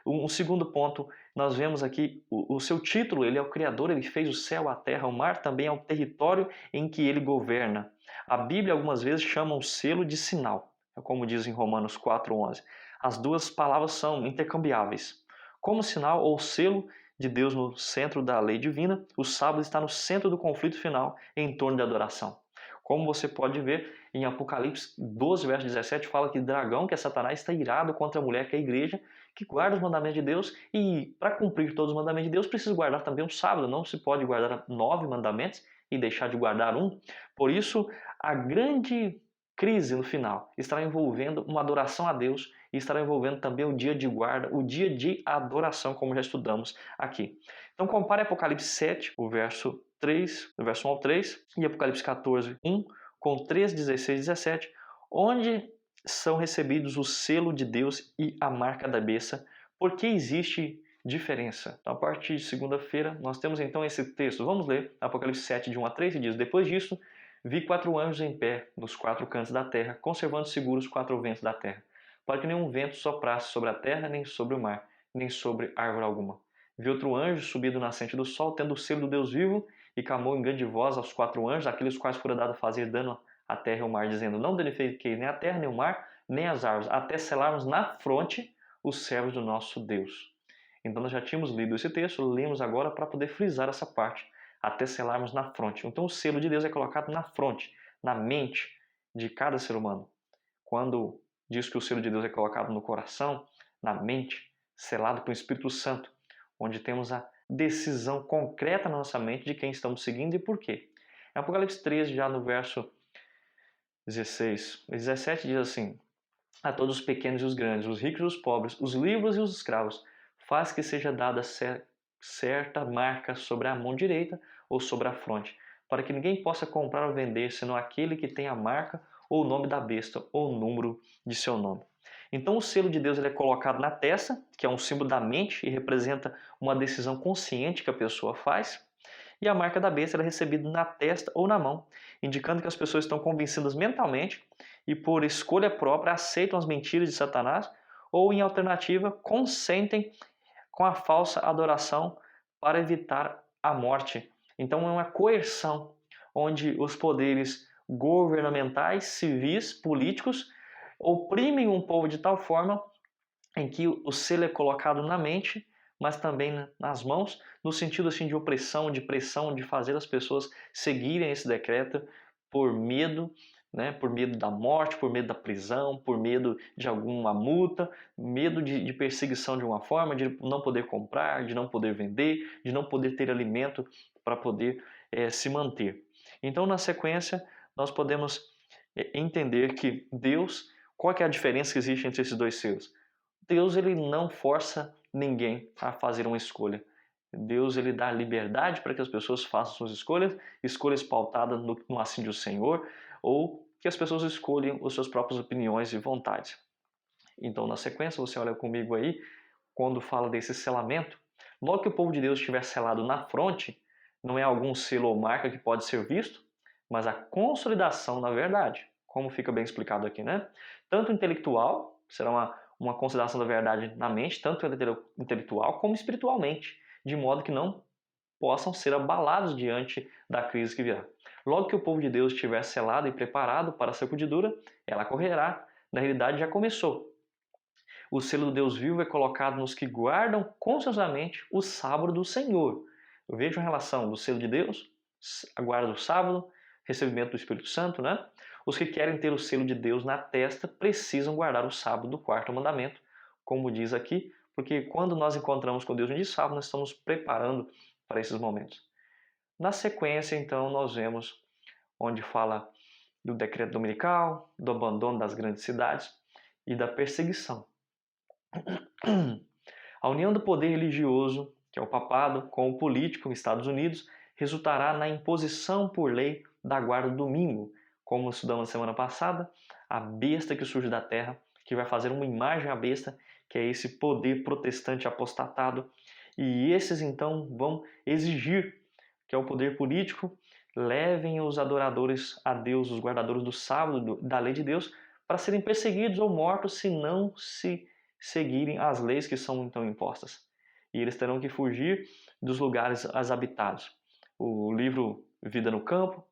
Um segundo ponto, nós vemos aqui o seu título, ele é o Criador, ele fez o céu, a terra, o mar, também é o território em que ele governa. A Bíblia algumas vezes chama o selo de sinal, como diz em Romanos 4:11. As duas palavras são intercambiáveis. Como sinal ou selo de Deus no centro da lei divina, o sábado está no centro do conflito final em torno da adoração. Como você pode ver em Apocalipse 12, verso 17, fala que dragão, que é Satanás, está irado contra a mulher, que é a igreja, que guarda os mandamentos de Deus, e para cumprir todos os mandamentos de Deus, precisa guardar também o sábado. Não se pode guardar 9 mandamentos e deixar de guardar um. Por isso, a grande crise no final estará envolvendo uma adoração a Deus e estará envolvendo também o dia de guarda, o dia de adoração, como já estudamos aqui. Então compare Apocalipse 7, o verso 3, do verso 1 ao 3, e Apocalipse 14, 1, com 3, 16 e 17, onde são recebidos o selo de Deus e a marca da besta, porque existe diferença. Então, a partir de segunda-feira, nós temos então esse texto. Vamos ler Apocalipse 7, de 1 a 3, e diz: depois disso, vi 4 anjos em pé nos 4 cantos da terra, conservando seguros os 4 ventos da terra, para que nenhum vento soprasse sobre a terra, nem sobre o mar, nem sobre árvore alguma. Vi outro anjo subir do nascente do sol, tendo o selo do Deus vivo, e clamou em grande voz aos 4 anjos, aqueles quais fora dado fazer dano à terra e ao mar, dizendo: não danifiqueis nem a terra, nem o mar, nem as árvores, até selarmos na fronte os servos do nosso Deus. Então nós já tínhamos lido esse texto, lemos agora para poder frisar essa parte, até selarmos na fronte. Então o selo de Deus é colocado na fronte, na mente de cada ser humano. Quando diz que o selo de Deus é colocado no coração, na mente, selado com o Espírito Santo, onde temos a decisão concreta na nossa mente de quem estamos seguindo e por quê. Em Apocalipse 13, já no verso 16 e 17, diz assim: a todos os pequenos e os grandes, os ricos e os pobres, os livres e os escravos, faz que seja dada certa marca sobre a mão direita ou sobre a fronte, para que ninguém possa comprar ou vender, senão aquele que tem a marca ou o nome da besta ou o número de seu nome. Então o selo de Deus ele é colocado na testa, que é um símbolo da mente e representa uma decisão consciente que a pessoa faz. E a marca da besta é recebida na testa ou na mão, indicando que as pessoas estão convencidas mentalmente e por escolha própria aceitam as mentiras de Satanás ou, em alternativa, consentem com a falsa adoração para evitar a morte. Então é uma coerção onde os poderes governamentais, civis, políticos oprimem um povo de tal forma em que o selo é colocado na mente, mas também nas mãos, no sentido assim de opressão, de pressão, de fazer as pessoas seguirem esse decreto por medo, né, por medo da morte, por medo da prisão, por medo de alguma multa, medo de perseguição de uma forma, de não poder comprar, de não poder vender, de não poder ter alimento para poder se manter. Então, na sequência, nós podemos entender que Deus, qual é a diferença que existe entre esses dois selos? Deus ele não força ninguém a fazer uma escolha. Deus ele dá liberdade para que as pessoas façam suas escolhas, escolhas pautadas no assim do Senhor, ou que as pessoas escolham as suas próprias opiniões e vontades. Então, na sequência, você olha comigo aí, quando fala desse selamento, logo que o povo de Deus estiver selado na fronte, não é algum selo ou marca que pode ser visto, mas a consolidação da verdade, como fica bem explicado aqui, né? Tanto intelectual, será uma consolidação da verdade na mente, tanto intelectual como espiritualmente, de modo que não possam ser abalados diante da crise que virá. Logo que o povo de Deus estiver selado e preparado para a sacudidura, ela correrá. Na realidade, já começou. O selo do Deus vivo é colocado nos que guardam conscientemente o sábado do Senhor. Vejam a relação do selo de Deus, a guarda do sábado, recebimento do Espírito Santo, né? Os que querem ter o selo de Deus na testa precisam guardar o sábado do quarto mandamento, como diz aqui, porque quando nós encontramos com Deus no dia de sábado, nós estamos preparando para esses momentos. Na sequência, então, nós vemos onde fala do decreto dominical, do abandono das grandes cidades e da perseguição. A união do poder religioso, que é o papado, com o político nos Estados Unidos, resultará na imposição por lei da guarda do domingo, como estudamos na semana passada, a besta que surge da terra, que vai fazer uma imagem à besta, que é esse poder protestante apostatado, e esses então vão exigir que é o poder político, levem os adoradores a Deus, os guardadores do sábado, da lei de Deus, para serem perseguidos ou mortos se não se seguirem as leis que são então impostas. E eles terão que fugir dos lugares habitados. O livro Vida no Campo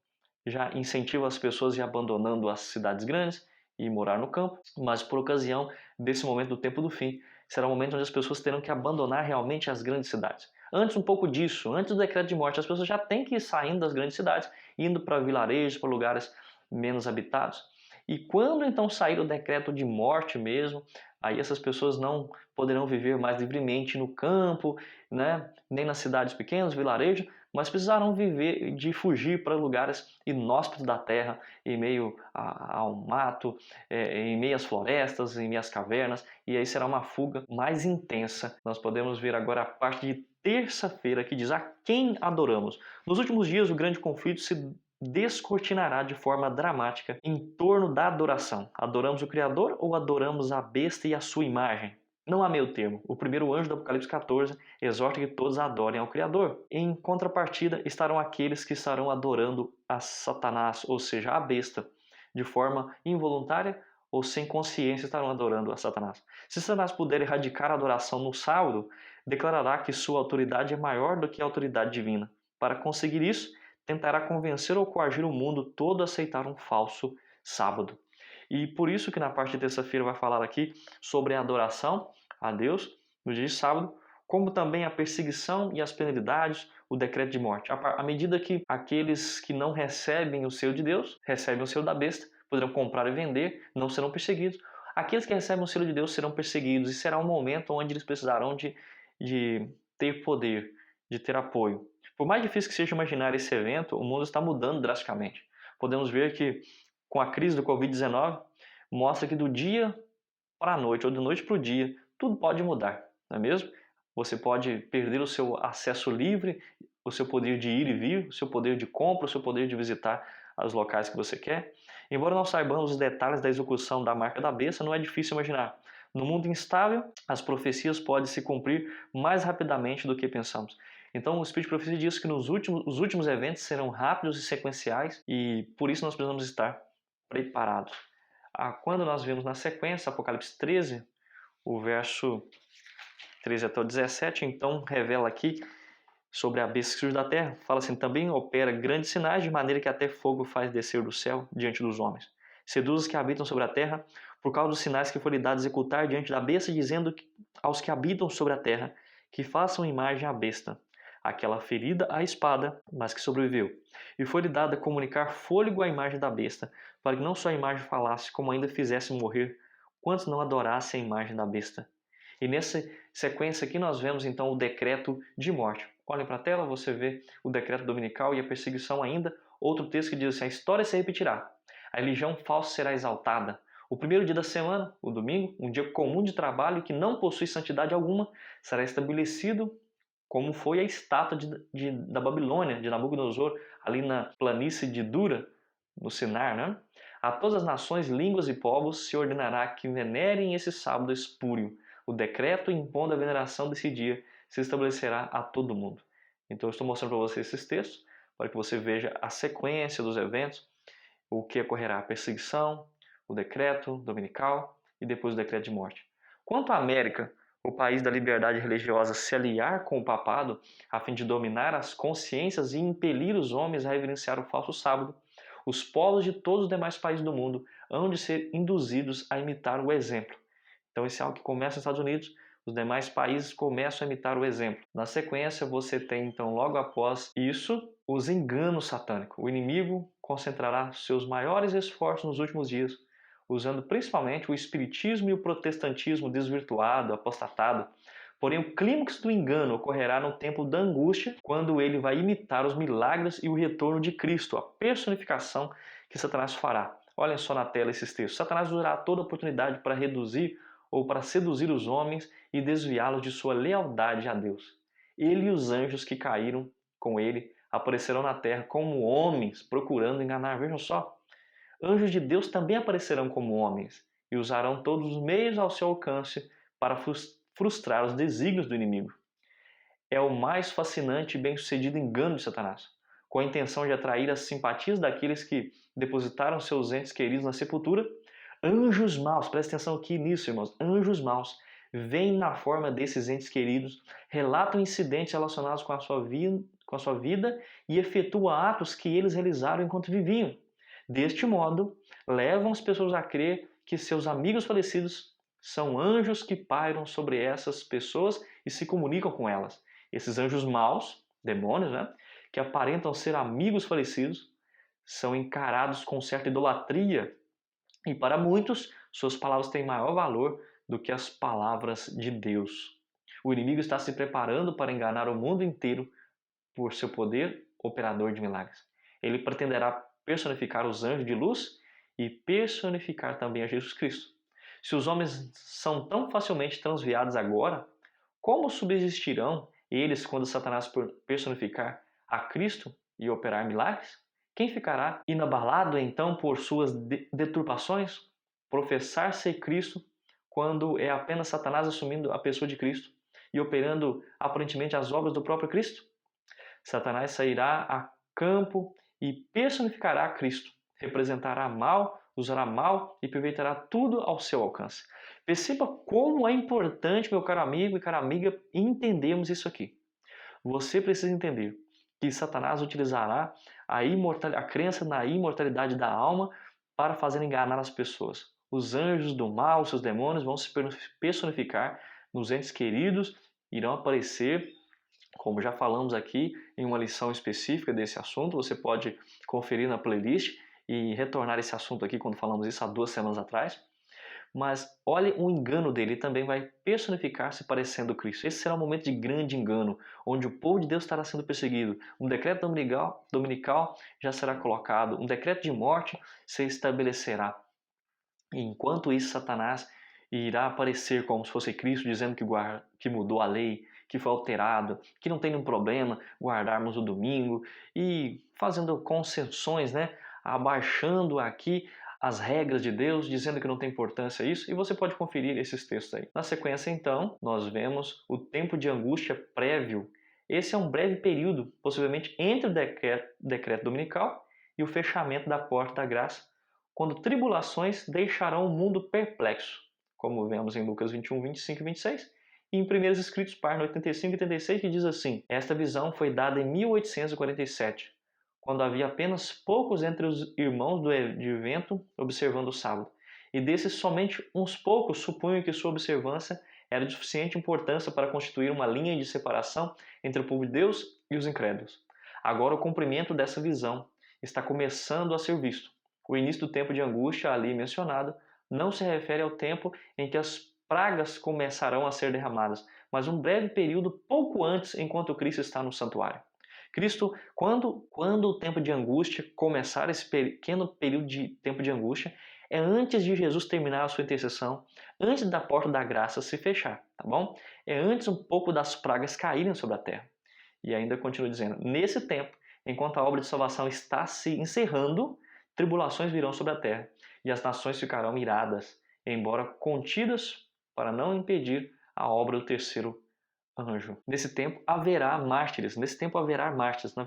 já incentiva as pessoas a ir abandonando as cidades grandes e morar no campo, mas por ocasião desse momento do tempo do fim, será o momento onde as pessoas terão que abandonar realmente as grandes cidades. Antes um pouco disso, antes do decreto de morte, as pessoas já têm que ir saindo das grandes cidades, indo para vilarejos, para lugares menos habitados. E quando então sair o decreto de morte mesmo, aí essas pessoas não poderão viver mais livremente no campo, né? Nem nas cidades pequenas, vilarejos, mas precisarão viver de fugir para lugares inóspitos da terra, em meio ao mato, em meio às florestas, em meio às cavernas, e aí será uma fuga mais intensa. Nós podemos ver agora a parte de terça-feira que diz: a quem adoramos? Nos últimos dias o grande conflito se descortinará de forma dramática em torno da adoração. Adoramos o Criador ou adoramos a besta e a sua imagem? Não há meio termo. O primeiro anjo do Apocalipse 14 exorta que todos adorem ao Criador. Em contrapartida, estarão aqueles que estarão adorando a Satanás, ou seja, a besta, de forma involuntária ou sem consciência estarão adorando a Satanás. Se Satanás puder erradicar a adoração no sábado, declarará que sua autoridade é maior do que a autoridade divina. Para conseguir isso, tentará convencer ou coagir o mundo todo a aceitar um falso sábado. E por isso que na parte de terça-feira vai falar aqui sobre a adoração a Deus no dia de sábado, como também a perseguição e as penalidades, o decreto de morte. À medida que aqueles que não recebem o selo de Deus, recebem o selo da besta, poderão comprar e vender, não serão perseguidos. Aqueles que recebem o selo de Deus serão perseguidos e será um momento onde eles precisarão de ter poder, de ter apoio. Por mais difícil que seja imaginar esse evento, o mundo está mudando drasticamente. Podemos ver que com a crise do Covid-19, mostra que do dia para a noite ou de noite para o dia, tudo pode mudar, não é mesmo? Você pode perder o seu acesso livre, o seu poder de ir e vir, o seu poder de compra, o seu poder de visitar os locais que você quer. Embora não saibamos os detalhes da execução da marca da besta, não é difícil imaginar. No mundo instável, as profecias podem se cumprir mais rapidamente do que pensamos. Então, o Espírito de Profecia diz que os últimos eventos serão rápidos e sequenciais e por isso nós precisamos estar preparados. Quando nós vemos na sequência, Apocalipse 13, o verso 13 até o 17, então revela aqui sobre a besta que surge da terra. Fala assim, também opera grandes sinais, de maneira que até fogo faz descer do céu diante dos homens. Seduz os que habitam sobre a terra, por causa dos sinais que foi-lhe dado executar diante da besta, dizendo aos que habitam sobre a terra, que façam imagem à besta, aquela ferida à espada, mas que sobreviveu. E foi-lhe dado a comunicar fôlego à imagem da besta, para que não só a imagem falasse, como ainda fizesse morrer quantos não adorassem a imagem da besta. E nessa sequência aqui nós vemos então o decreto de morte. Olhem para a tela, você vê o decreto dominical e a perseguição ainda. Outro texto que diz assim, a história se repetirá, a religião falsa será exaltada. O primeiro dia da semana, o domingo, um dia comum de trabalho que não possui santidade alguma, será estabelecido como foi a estátua da Babilônia, de Nabucodonosor, ali na planície de Dura, no Sinar, né? A todas as nações, línguas e povos se ordenará que venerem esse sábado espúrio. O decreto impondo a veneração desse dia se estabelecerá a todo mundo. Então eu estou mostrando para você esses textos, para que você veja a sequência dos eventos, o que ocorrerá: a perseguição, o decreto dominical e depois o decreto de morte. Quanto à América, o país da liberdade religiosa, se aliar com o papado a fim de dominar as consciências e impelir os homens a reverenciar o falso sábado, os povos de todos os demais países do mundo hão de ser induzidos a imitar o exemplo. Então esse é algo que começa nos Estados Unidos, os demais países começam a imitar o exemplo. Na sequência, você tem então, logo após isso, os enganos satânicos. O inimigo concentrará seus maiores esforços nos últimos dias, usando principalmente o espiritismo e o protestantismo desvirtuado, apostatado. Porém, o clímax do engano ocorrerá no tempo da angústia, quando ele vai imitar os milagres e o retorno de Cristo, a personificação que Satanás fará. Olhem só na tela esses textos. Satanás usará toda oportunidade para reduzir ou para seduzir os homens e desviá-los de sua lealdade a Deus. Ele e os anjos que caíram com ele aparecerão na terra como homens procurando enganar. Vejam só, anjos de Deus também aparecerão como homens e usarão todos os meios ao seu alcance para frustrar os desígnios do inimigo. É o mais fascinante e bem-sucedido engano de Satanás, com a intenção de atrair as simpatias daqueles que depositaram seus entes queridos na sepultura. Anjos maus, presta atenção aqui nisso, irmãos, anjos maus vêm na forma desses entes queridos, relatam incidentes relacionados com a sua vida e efetuam atos que eles realizaram enquanto viviam. Deste modo, levam as pessoas a crer que seus amigos falecidos são anjos que pairam sobre essas pessoas e se comunicam com elas. Esses anjos maus, demônios, né, que aparentam ser amigos falecidos, são encarados com certa idolatria. E para muitos, suas palavras têm maior valor do que as palavras de Deus. O inimigo está se preparando para enganar o mundo inteiro por seu poder operador de milagres. Ele pretenderá personificar os anjos de luz e personificar também a Jesus Cristo. Se os homens são tão facilmente transviados agora, como subsistirão eles quando Satanás personificar a Cristo e operar milagres? Quem ficará inabalado então por suas deturpações? Professar ser Cristo quando é apenas Satanás assumindo a pessoa de Cristo e operando aparentemente as obras do próprio Cristo? Satanás sairá a campo e personificará a Cristo, representará mal, usará mal e aproveitará tudo ao seu alcance. Perceba como é importante, meu caro amigo e cara amiga, entendermos isso aqui. Você precisa entender que Satanás utilizará a crença na imortalidade da alma para fazer enganar as pessoas. Os anjos do mal, seus demônios, vão se personificar nos entes queridos, irão aparecer, como já falamos aqui em uma lição específica desse assunto. Você pode conferir na playlist e retornar esse assunto aqui quando falamos isso há 2 semanas atrás. Mas olhe o engano dele, ele também vai personificar-se parecendo Cristo. Esse será um momento de grande engano, onde o povo de Deus estará sendo perseguido. Um decreto dominical já será colocado, um decreto de morte se estabelecerá. E enquanto isso, Satanás irá aparecer como se fosse Cristo, dizendo que mudou a lei, que foi alterado, que não tem nenhum problema guardarmos o domingo e fazendo concessões, né, abaixando aqui as regras de Deus, dizendo que não tem importância isso, e você pode conferir esses textos aí. Na sequência, então, nós vemos o tempo de angústia prévio. Esse é um breve período, possivelmente entre o decreto dominical e o fechamento da porta da graça, quando tribulações deixarão o mundo perplexo, como vemos em Lucas 21, 25 e 26, e em 1 Escritos, página 85 e 86, que diz assim: esta visão foi dada em 1847, quando havia apenas poucos entre os irmãos do advento observando o sábado, e desses somente uns poucos supunham que sua observância era de suficiente importância para constituir uma linha de separação entre o povo de Deus e os incrédulos. Agora o cumprimento dessa visão está começando a ser visto. O início do tempo de angústia ali mencionado não se refere ao tempo em que as pragas começarão a ser derramadas, mas um breve período pouco antes, enquanto Cristo está no santuário. Cristo, quando o tempo de angústia começar, esse pequeno período de tempo de angústia, é antes de Jesus terminar a sua intercessão, antes da porta da graça se fechar, tá bom? É antes um pouco das pragas caírem sobre a terra. E ainda continua dizendo, nesse tempo, enquanto a obra de salvação está se encerrando, tribulações virão sobre a terra, e as nações ficarão iradas, embora contidas para não impedir a obra do terceiro anjo. Nesse tempo haverá mártires, na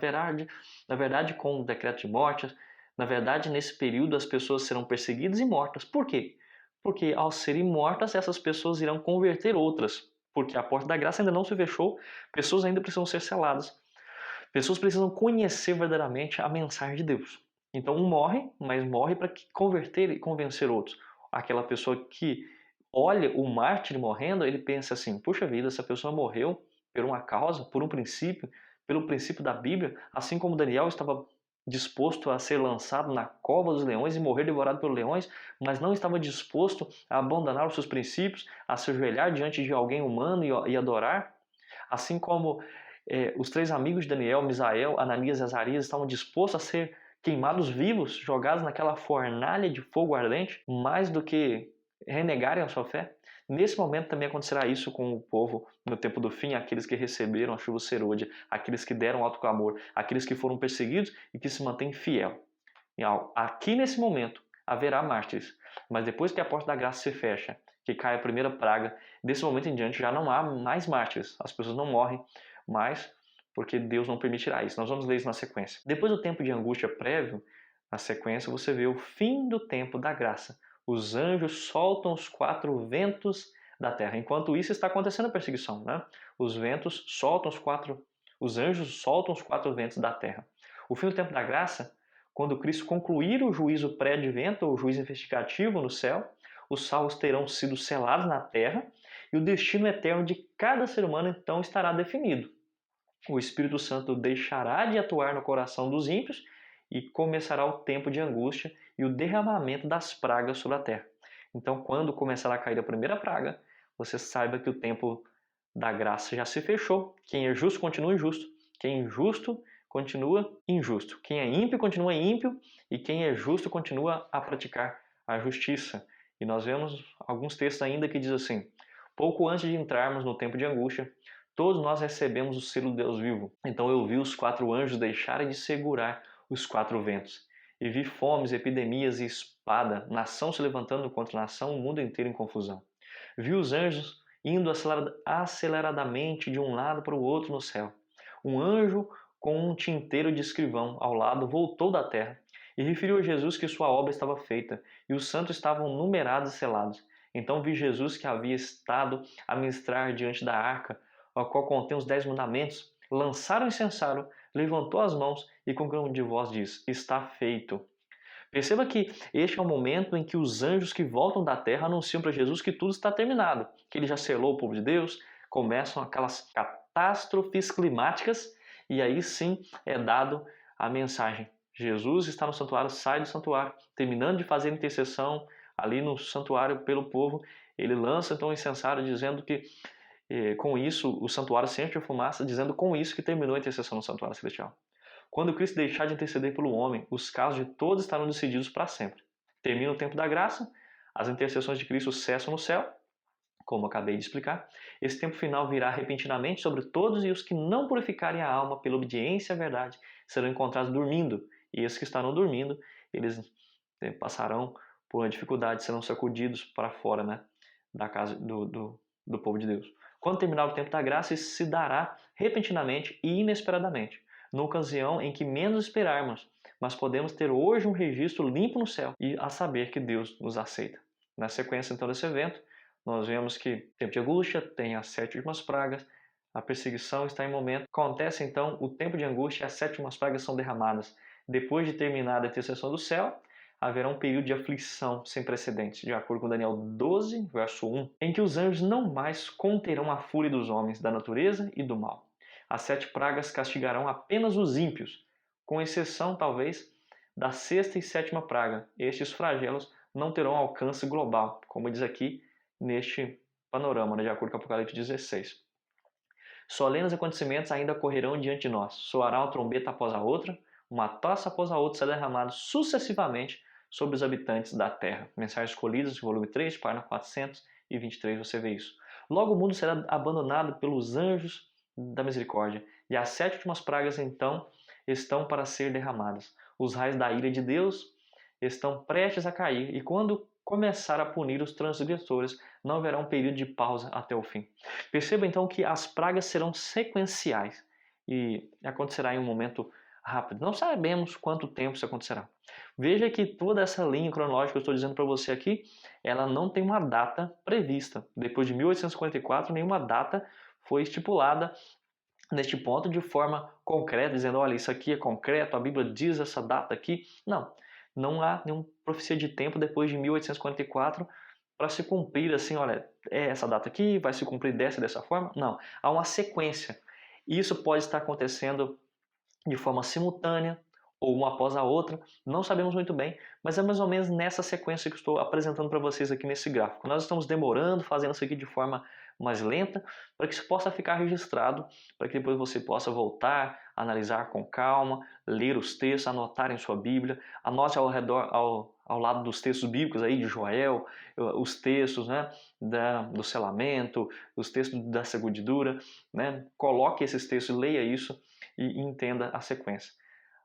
verdade com o decreto de morte, na verdade nesse período as pessoas serão perseguidas e mortas. Por quê? Porque ao serem mortas essas pessoas irão converter outras, porque a porta da graça ainda não se fechou, pessoas ainda precisam ser seladas, pessoas precisam conhecer verdadeiramente a mensagem de Deus. Então um morre, mas morre para converter e convencer outros. Aquela pessoa que olha o mártir morrendo, ele pensa assim, puxa vida, essa pessoa morreu por uma causa, por um princípio, pelo princípio da Bíblia, assim como Daniel estava disposto a ser lançado na cova dos leões e morrer devorado pelos leões, mas não estava disposto a abandonar os seus princípios, a se ajoelhar diante de alguém humano e adorar, assim como os três amigos de Daniel, Misael, Ananias e Azarias, estavam dispostos a ser queimados vivos, jogados naquela fornalha de fogo ardente, mais do que renegarem a sua fé. Nesse momento também acontecerá isso com o povo no tempo do fim, aqueles que receberam a chuva serôdia, aqueles que deram alto clamor, aqueles que foram perseguidos e que se mantêm fiel. Aqui nesse momento haverá mártires, mas depois que a porta da graça se fecha, que cai a primeira praga, desse momento em diante já não há mais mártires, as pessoas não morrem mais, porque Deus não permitirá isso. Nós vamos ler isso na sequência. Depois do tempo de angústia prévio, na sequência você vê o fim do tempo da graça. Os anjos soltam os 4 ventos da terra. Enquanto isso está acontecendo a perseguição, né? Os anjos soltam os 4 ventos da terra. O fim do tempo da graça, quando Cristo concluir o juízo pré-advento, ou o juízo investigativo no céu, os salvos terão sido selados na terra e o destino eterno de cada ser humano então estará definido. O Espírito Santo deixará de atuar no coração dos ímpios e começará o tempo de angústia e o derramamento das pragas sobre a terra. Então, quando começar a cair a primeira praga, você saiba que o tempo da graça já se fechou. Quem é justo continua injusto. Quem é injusto continua injusto. Quem é ímpio continua ímpio e quem é justo continua a praticar a justiça. E nós vemos alguns textos ainda que diz assim: pouco antes de entrarmos no tempo de angústia, todos nós recebemos o selo de Deus vivo. Então eu vi os 4 anjos deixarem de segurar os 4 ventos. E vi fomes, epidemias e espada, nação se levantando contra nação, o mundo inteiro em confusão. Vi os anjos indo aceleradamente de um lado para o outro no céu. Um anjo com um tinteiro de escrivão ao lado voltou da terra e referiu a Jesus que sua obra estava feita e os santos estavam numerados e selados. Então vi Jesus que havia estado a ministrar diante da arca, a qual contém os 10 mandamentos, lançaram o incensário, levantou as mãos e com grande voz diz: está feito. Perceba que este é o momento em que os anjos que voltam da terra anunciam para Jesus que tudo está terminado, que ele já selou o povo de Deus, começam aquelas catástrofes climáticas e aí sim é dado a mensagem. Jesus está no santuário, sai do santuário, terminando de fazer intercessão ali no santuário pelo povo, ele lança então o incensário dizendo que com isso o santuário se enche de fumaça, dizendo com isso que terminou a intercessão no santuário celestial. Quando Cristo deixar de interceder pelo homem, os casos de todos estarão decididos para sempre. Termina o tempo da graça, as intercessões de Cristo cessam no céu, como acabei de explicar. Esse tempo final virá repentinamente sobre todos e os que não purificarem a alma pela obediência à verdade serão encontrados dormindo, e esses que estarão dormindo eles passarão por uma dificuldade, serão sacudidos para fora, né, da casa do povo de Deus. Quando terminar o tempo da graça, isso se dará repentinamente e inesperadamente, na ocasião em que menos esperarmos, mas podemos ter hoje um registro limpo no céu e a saber que Deus nos aceita. Na sequência, então, desse evento, nós vemos que tempo de angústia tem as 7 últimas pragas, a perseguição está em momento. Acontece, então, o tempo de angústia e as 7 últimas pragas são derramadas. Depois de terminada a intercessão do céu, haverá um período de aflição sem precedentes, de acordo com Daniel 12, verso 1, em que os anjos não mais conterão a fúria dos homens, da natureza e do mal. As 7 pragas castigarão apenas os ímpios, com exceção, talvez, da 6ª e 7ª praga. Estes flagelos não terão alcance global, como diz aqui neste panorama, né, de acordo com Apocalipse 16. Solenes acontecimentos ainda ocorrerão diante de nós. Soará uma trombeta após a outra, uma taça após a outra será derramada sucessivamente sobre os habitantes da terra. Mensagens escolhidas, volume 3, página 423, você vê isso. Logo o mundo será abandonado pelos anjos da misericórdia, e as 7 últimas pragas, então, estão para ser derramadas. Os raios da ira de Deus estão prestes a cair, e quando começar a punir os transgressores, não haverá um período de pausa até o fim. Perceba então que as pragas serão sequenciais e acontecerá em um momento rápido. Não sabemos quanto tempo isso acontecerá. Veja que toda essa linha cronológica que eu estou dizendo para você aqui, ela não tem uma data prevista. Depois de 1854, nenhuma data foi estipulada neste ponto de forma concreta, dizendo, olha, isso aqui é concreto, a Bíblia diz essa data aqui. Não há nenhuma profecia de tempo depois de 1844 para se cumprir assim, olha, é essa data aqui, vai se cumprir dessa forma. Não, há uma sequência. Isso pode estar acontecendo de forma simultânea ou uma após a outra, não sabemos muito bem, mas é mais ou menos nessa sequência que eu estou apresentando para vocês aqui nesse gráfico. Nós estamos demorando, fazendo isso aqui de forma mais lenta, para que isso possa ficar registrado, para que depois você possa voltar, analisar com calma, ler os textos, anotar em sua Bíblia, anote ao redor, ao lado dos textos bíblicos aí de Joel, os textos, né, do selamento, os textos da segundidura, né, coloque esses textos, leia isso e entenda a sequência.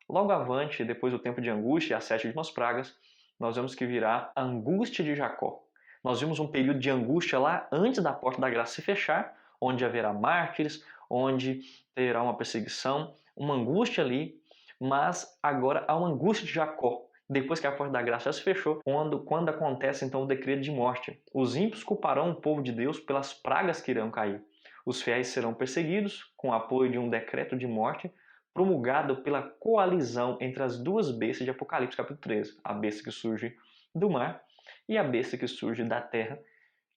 Logo avante, depois do tempo de angústia e as 7 últimas pragas, nós vemos que virá a angústia de Jacó. Nós vimos um período de angústia lá antes da porta da graça se fechar, onde haverá mártires, onde terá uma perseguição, uma angústia ali, mas agora há uma angústia de Jacó, depois que a porta da graça já se fechou, quando acontece então o decreto de morte. Os ímpios culparão o povo de Deus pelas pragas que irão cair. Os fiéis serão perseguidos com o apoio de um decreto de morte promulgado pela coalizão entre as duas bestas de Apocalipse capítulo 13, a besta que surge do mar e a besta que surge da terra,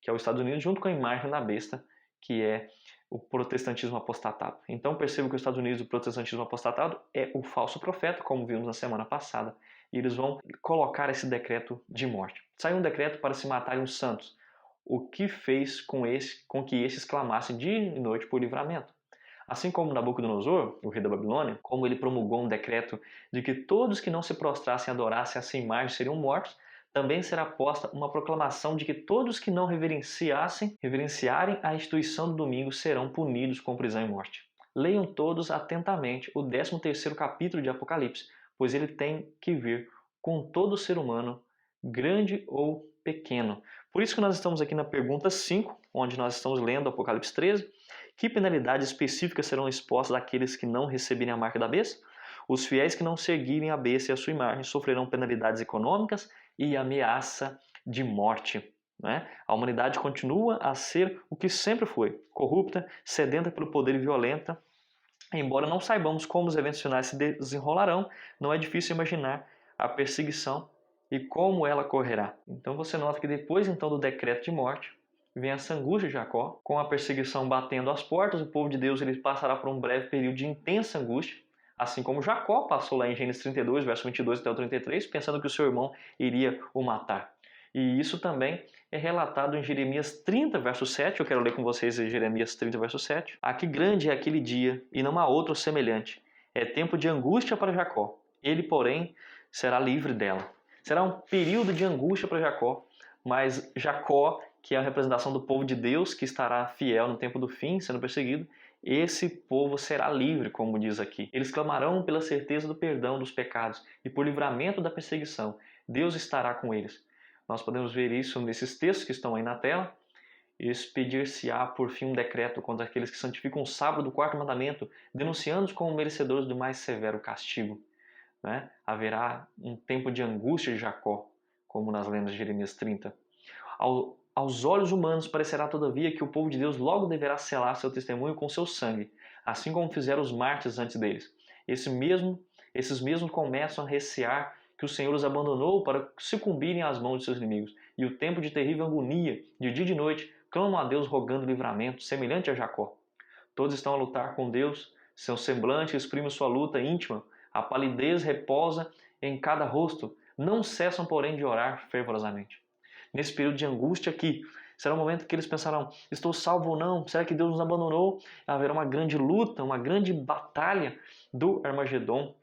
que é os Estados Unidos, junto com a imagem da besta, que é o protestantismo apostatado. Então perceba que os Estados Unidos, o protestantismo apostatado, é o falso profeta, como vimos na semana passada, e eles vão colocar esse decreto de morte. Saiu um decreto para se matarem os santos, o que fez com que esses clamassem dia e noite por livramento. Assim como Nabucodonosor, o rei da Babilônia, como ele promulgou um decreto de que todos que não se prostrassem e adorassem essa imagem seriam mortos, também será posta uma proclamação de que todos que não reverenciarem a instituição do domingo serão punidos com prisão e morte. Leiam todos atentamente o 13º capítulo de Apocalipse, pois ele tem que ver com todo ser humano, grande ou pequeno. Por isso que nós estamos aqui na pergunta 5, onde nós estamos lendo Apocalipse 13. Que penalidades específicas serão expostas àqueles que não receberem a marca da besta? Os fiéis que não seguirem a besta e a sua imagem sofrerão penalidades econômicas e ameaça de morte. Né? A humanidade continua a ser o que sempre foi, corrupta, sedenta pelo poder e violenta. Embora não saibamos como os eventos finais se desenrolarão, não é difícil imaginar a perseguição e como ela correrá. Então você nota que depois então do decreto de morte, vem essa angústia de Jacó, com a perseguição batendo às portas, o povo de Deus ele passará por um breve período de intensa angústia, assim como Jacó passou lá em Gênesis 32, verso 22 até o 33, pensando que o seu irmão iria o matar. E isso também é relatado em Jeremias 30, verso 7, eu quero ler com vocês Jeremias 30, verso 7. Aqui grande é aquele dia, e não há outro semelhante. É tempo de angústia para Jacó, ele, porém, será livre dela. Será um período de angústia para Jacó, mas Jacó, que é a representação do povo de Deus, que estará fiel no tempo do fim, sendo perseguido, esse povo será livre, como diz aqui. Eles clamarão pela certeza do perdão dos pecados e por livramento da perseguição. Deus estará com eles. Nós podemos ver isso nesses textos que estão aí na tela. Expedir-se-á por fim um decreto contra aqueles que santificam o sábado do quarto mandamento, denunciando-os como merecedores do mais severo castigo. Né? Haverá um tempo de angústia de Jacó, como nas lendas de Jeremias 30. Aos olhos humanos parecerá, todavia, que o povo de Deus logo deverá selar seu testemunho com seu sangue, assim como fizeram os mártires antes deles. Esses mesmos começam a recear que o Senhor os abandonou para sucumbirem às mãos de seus inimigos, e o tempo de terrível agonia, de dia e de noite, clamam a Deus rogando livramento, semelhante a Jacó. Todos estão a lutar com Deus, seu semblante exprime sua luta íntima, a palidez repousa em cada rosto, não cessam, porém, de orar fervorosamente. Nesse período de angústia aqui, será o momento que eles pensarão, estou salvo ou não? Será que Deus nos abandonou? Haverá uma grande luta, uma grande batalha do Armagedon.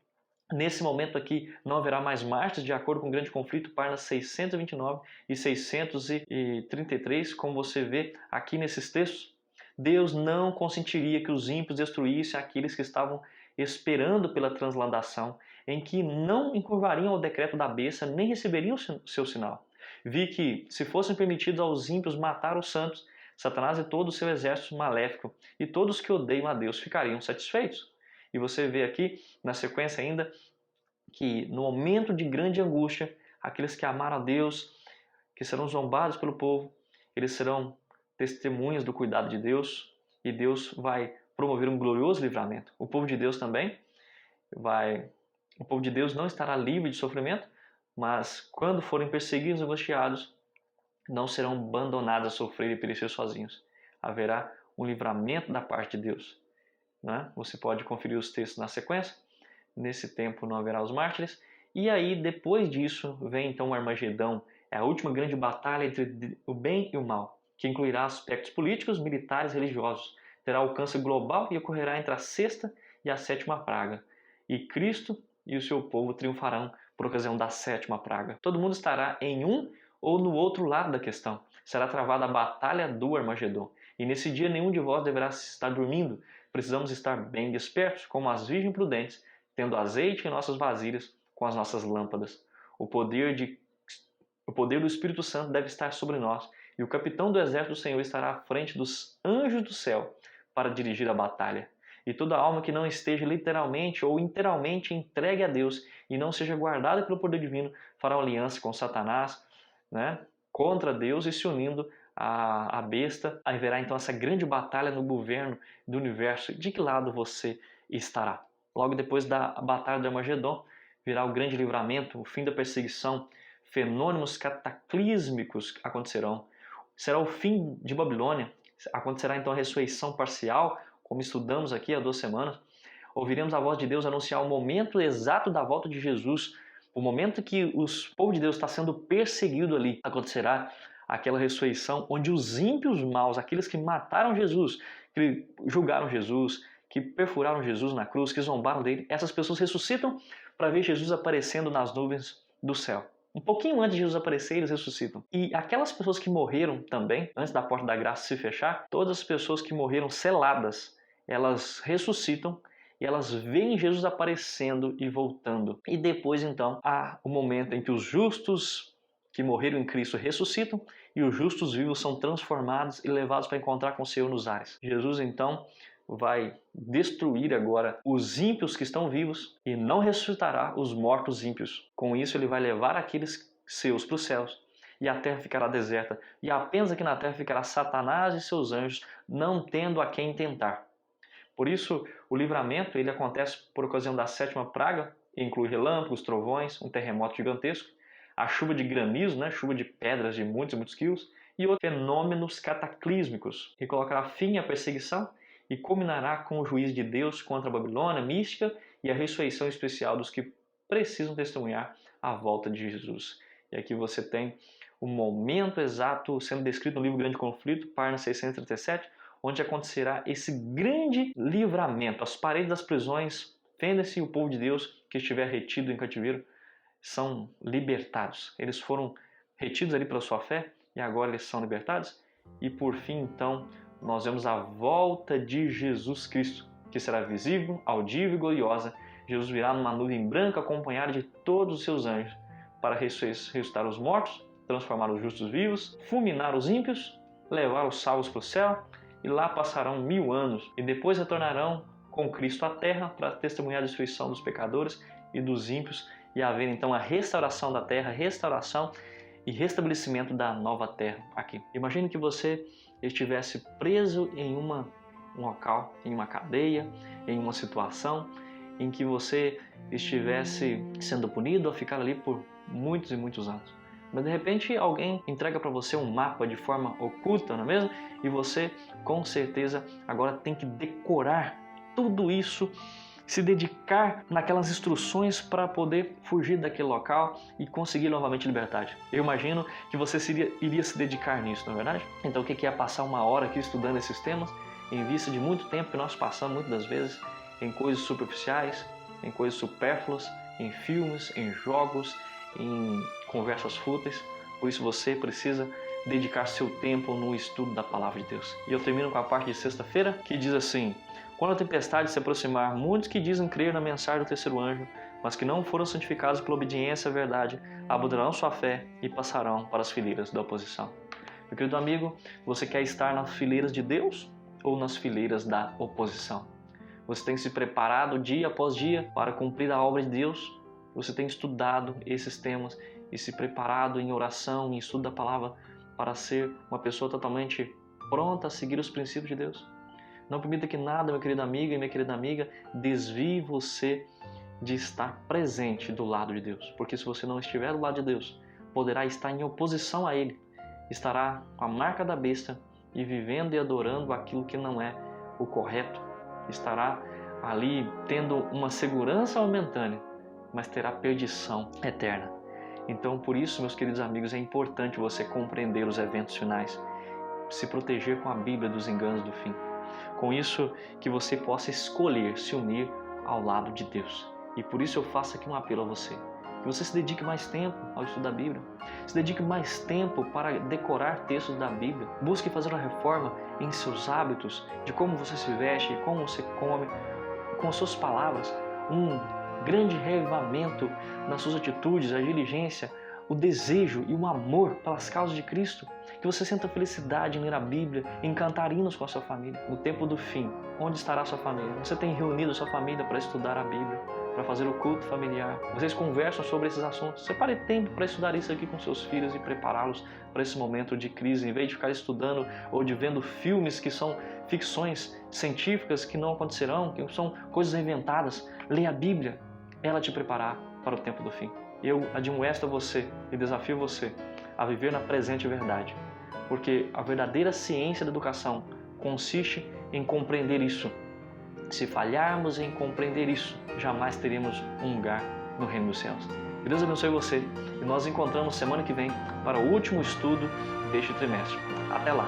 Nesse momento aqui não haverá mais mártires, de acordo com o grande conflito, páginas 629 e 633, como você vê aqui nesses textos. Deus não consentiria que os ímpios destruíssem aqueles que estavam esperando pela transladação, em que não encurvariam ao decreto da besta, nem receberiam seu sinal. Vi que, se fossem permitidos aos ímpios matar os santos, Satanás e todo o seu exército maléfico, e todos que odeiam a Deus ficariam satisfeitos. E você vê aqui, na sequência ainda, que no momento de grande angústia, aqueles que amaram a Deus, que serão zombados pelo povo, eles serão testemunhas do cuidado de Deus, e Deus vai promover um glorioso livramento. O povo de Deus também o povo de Deus não estará livre de sofrimento, mas quando forem perseguidos e angustiados, não serão abandonados a sofrer e perecer sozinhos. Haverá um livramento da parte de Deus. Né? Você pode conferir os textos na sequência. Nesse tempo não haverá os mártires. E aí, depois disso, vem então o Armagedão. É a última grande batalha entre o bem e o mal, que incluirá aspectos políticos, militares e religiosos. Terá alcance global e ocorrerá entre a sexta e a sétima praga. E Cristo e o seu povo triunfarão por ocasião da sétima praga. Todo mundo estará em um ou no outro lado da questão. Será travada a batalha do Armagedon. E nesse dia nenhum de vós deverá estar dormindo. Precisamos estar bem despertos, como as virgens prudentes, tendo azeite em nossas vasilhas com as nossas lâmpadas. O poder do Espírito Santo deve estar sobre nós, e o capitão do exército do Senhor estará à frente dos anjos do céu para dirigir a batalha. E toda alma que não esteja literalmente ou inteiramente entregue a Deus e não seja guardada pelo poder divino fará aliança com Satanás, né, contra Deus, e se unindo à besta. Haverá então essa grande batalha no governo do universo. De que lado você estará? Logo depois da batalha do Armagedon virá o grande livramento, o fim da perseguição, fenômenos cataclísmicos acontecerão. Será o fim de Babilônia, acontecerá então a ressurreição parcial, como estudamos aqui há 2 semanas. Ouviremos a voz de Deus anunciar o momento exato da volta de Jesus, o momento que o povo de Deus está sendo perseguido ali. Acontecerá aquela ressurreição onde os ímpios maus, aqueles que mataram Jesus, que julgaram Jesus, que perfuraram Jesus na cruz, que zombaram dele, essas pessoas ressuscitam para ver Jesus aparecendo nas nuvens do céu. Um pouquinho antes de Jesus aparecer, eles ressuscitam. E aquelas pessoas que morreram também, antes da porta da graça se fechar, todas as pessoas que morreram seladas, elas ressuscitam e elas veem Jesus aparecendo e voltando. E depois, então, há o momento em que os justos que morreram em Cristo ressuscitam e os justos vivos são transformados e levados para encontrar com o Senhor nos ares. Jesus, então, vai destruir agora os ímpios que estão vivos e não ressuscitará os mortos ímpios. Com isso, ele vai levar aqueles seus para os céus e a terra ficará deserta. E apenas aqui na terra ficará Satanás e seus anjos, não tendo a quem tentar. Por isso, o livramento ele acontece por ocasião da sétima praga, inclui relâmpagos, trovões, um terremoto gigantesco, a chuva de granizo, chuva de pedras de muitos e muitos quilos, e outros fenômenos cataclísmicos, que colocará fim à perseguição e culminará com o juízo de Deus contra a Babilônia mística e a ressurreição especial dos que precisam testemunhar a volta de Jesus. E aqui você tem o momento exato sendo descrito no livro Grande Conflito, página 637, onde acontecerá esse grande livramento. As paredes das prisões fendem-se e o povo de Deus que estiver retido em cativeiro são libertados. Eles foram retidos ali pela sua fé e agora eles são libertados. E por fim, então, nós vemos a volta de Jesus Cristo, que será visível, audível e gloriosa. Jesus virá numa nuvem branca acompanhado de todos os seus anjos para ressuscitar os mortos, transformar os justos vivos, fulminar os ímpios, levar os salvos para o céu, e lá passarão 1000 anos e depois retornarão com Cristo à terra para testemunhar a destruição dos pecadores e dos ímpios e haver então a restauração da terra, restauração e restabelecimento da nova terra aqui. Imagine que você estivesse preso em um local, em uma cadeia, em uma situação em que você estivesse sendo punido a ficar ali por muitos e muitos anos. Mas de repente alguém entrega para você um mapa de forma oculta, não é mesmo? E você com certeza agora tem que decorar tudo isso, se dedicar naquelas instruções para poder fugir daquele local e conseguir novamente liberdade. Eu imagino que você iria se dedicar nisso, não é verdade? Então o que é passar uma hora aqui estudando esses temas em vista de muito tempo que nós passamos muitas das vezes em coisas superficiais, em coisas supérfluas, em filmes, em jogos, em conversas fúteis. Por isso você precisa dedicar seu tempo no estudo da Palavra de Deus. E eu termino com a parte de sexta-feira que diz assim: quando a tempestade se aproximar, muitos que dizem crer na mensagem do terceiro anjo, mas que não foram santificados pela obediência à verdade, abandonarão sua fé e passarão para as fileiras da oposição. Meu querido amigo, você quer estar nas fileiras de Deus ou nas fileiras da oposição? Você tem se preparado dia após dia para cumprir a obra de Deus? Você tem estudado esses temas e se preparado em oração, em estudo da palavra para ser uma pessoa totalmente pronta a seguir os princípios de Deus? Não permita que nada, meu querido amigo e minha querida amiga, desvie você de estar presente do lado de Deus. Porque se você não estiver do lado de Deus, poderá estar em oposição a Ele. Estará com a marca da besta e vivendo e adorando aquilo que não é o correto. Estará ali tendo uma segurança momentânea, mas terá perdição eterna. Então, por isso, meus queridos amigos, é importante você compreender os eventos finais, se proteger com a Bíblia dos enganos do fim. Com isso, que você possa escolher se unir ao lado de Deus. E por isso eu faço aqui um apelo a você. Que você se dedique mais tempo ao estudo da Bíblia. Se dedique mais tempo para decorar textos da Bíblia. Busque fazer uma reforma em seus hábitos, de como você se veste, como você come, com suas palavras. Um grande reavivamento nas suas atitudes, a diligência, o desejo e o amor pelas causas de Cristo. Que você sinta felicidade em ler a Bíblia, em cantar hinos com a sua família. No tempo do fim, onde estará a sua família? Você tem reunido a sua família para estudar a Bíblia, para fazer o culto familiar. Vocês conversam sobre esses assuntos. Separe tempo para estudar isso aqui com seus filhos e prepará-los para esse momento de crise. Em vez de ficar estudando ou de vendo filmes que são ficções científicas que não acontecerão, que são coisas inventadas, leia a Bíblia. Ela te preparará para o tempo do fim. Eu admoesto a você e desafio você a viver na presente verdade, porque a verdadeira ciência da educação consiste em compreender isso. Se falharmos em compreender isso, jamais teremos um lugar no reino dos céus. Que Deus abençoe você e nós nos encontramos semana que vem para o último estudo deste trimestre. Até lá!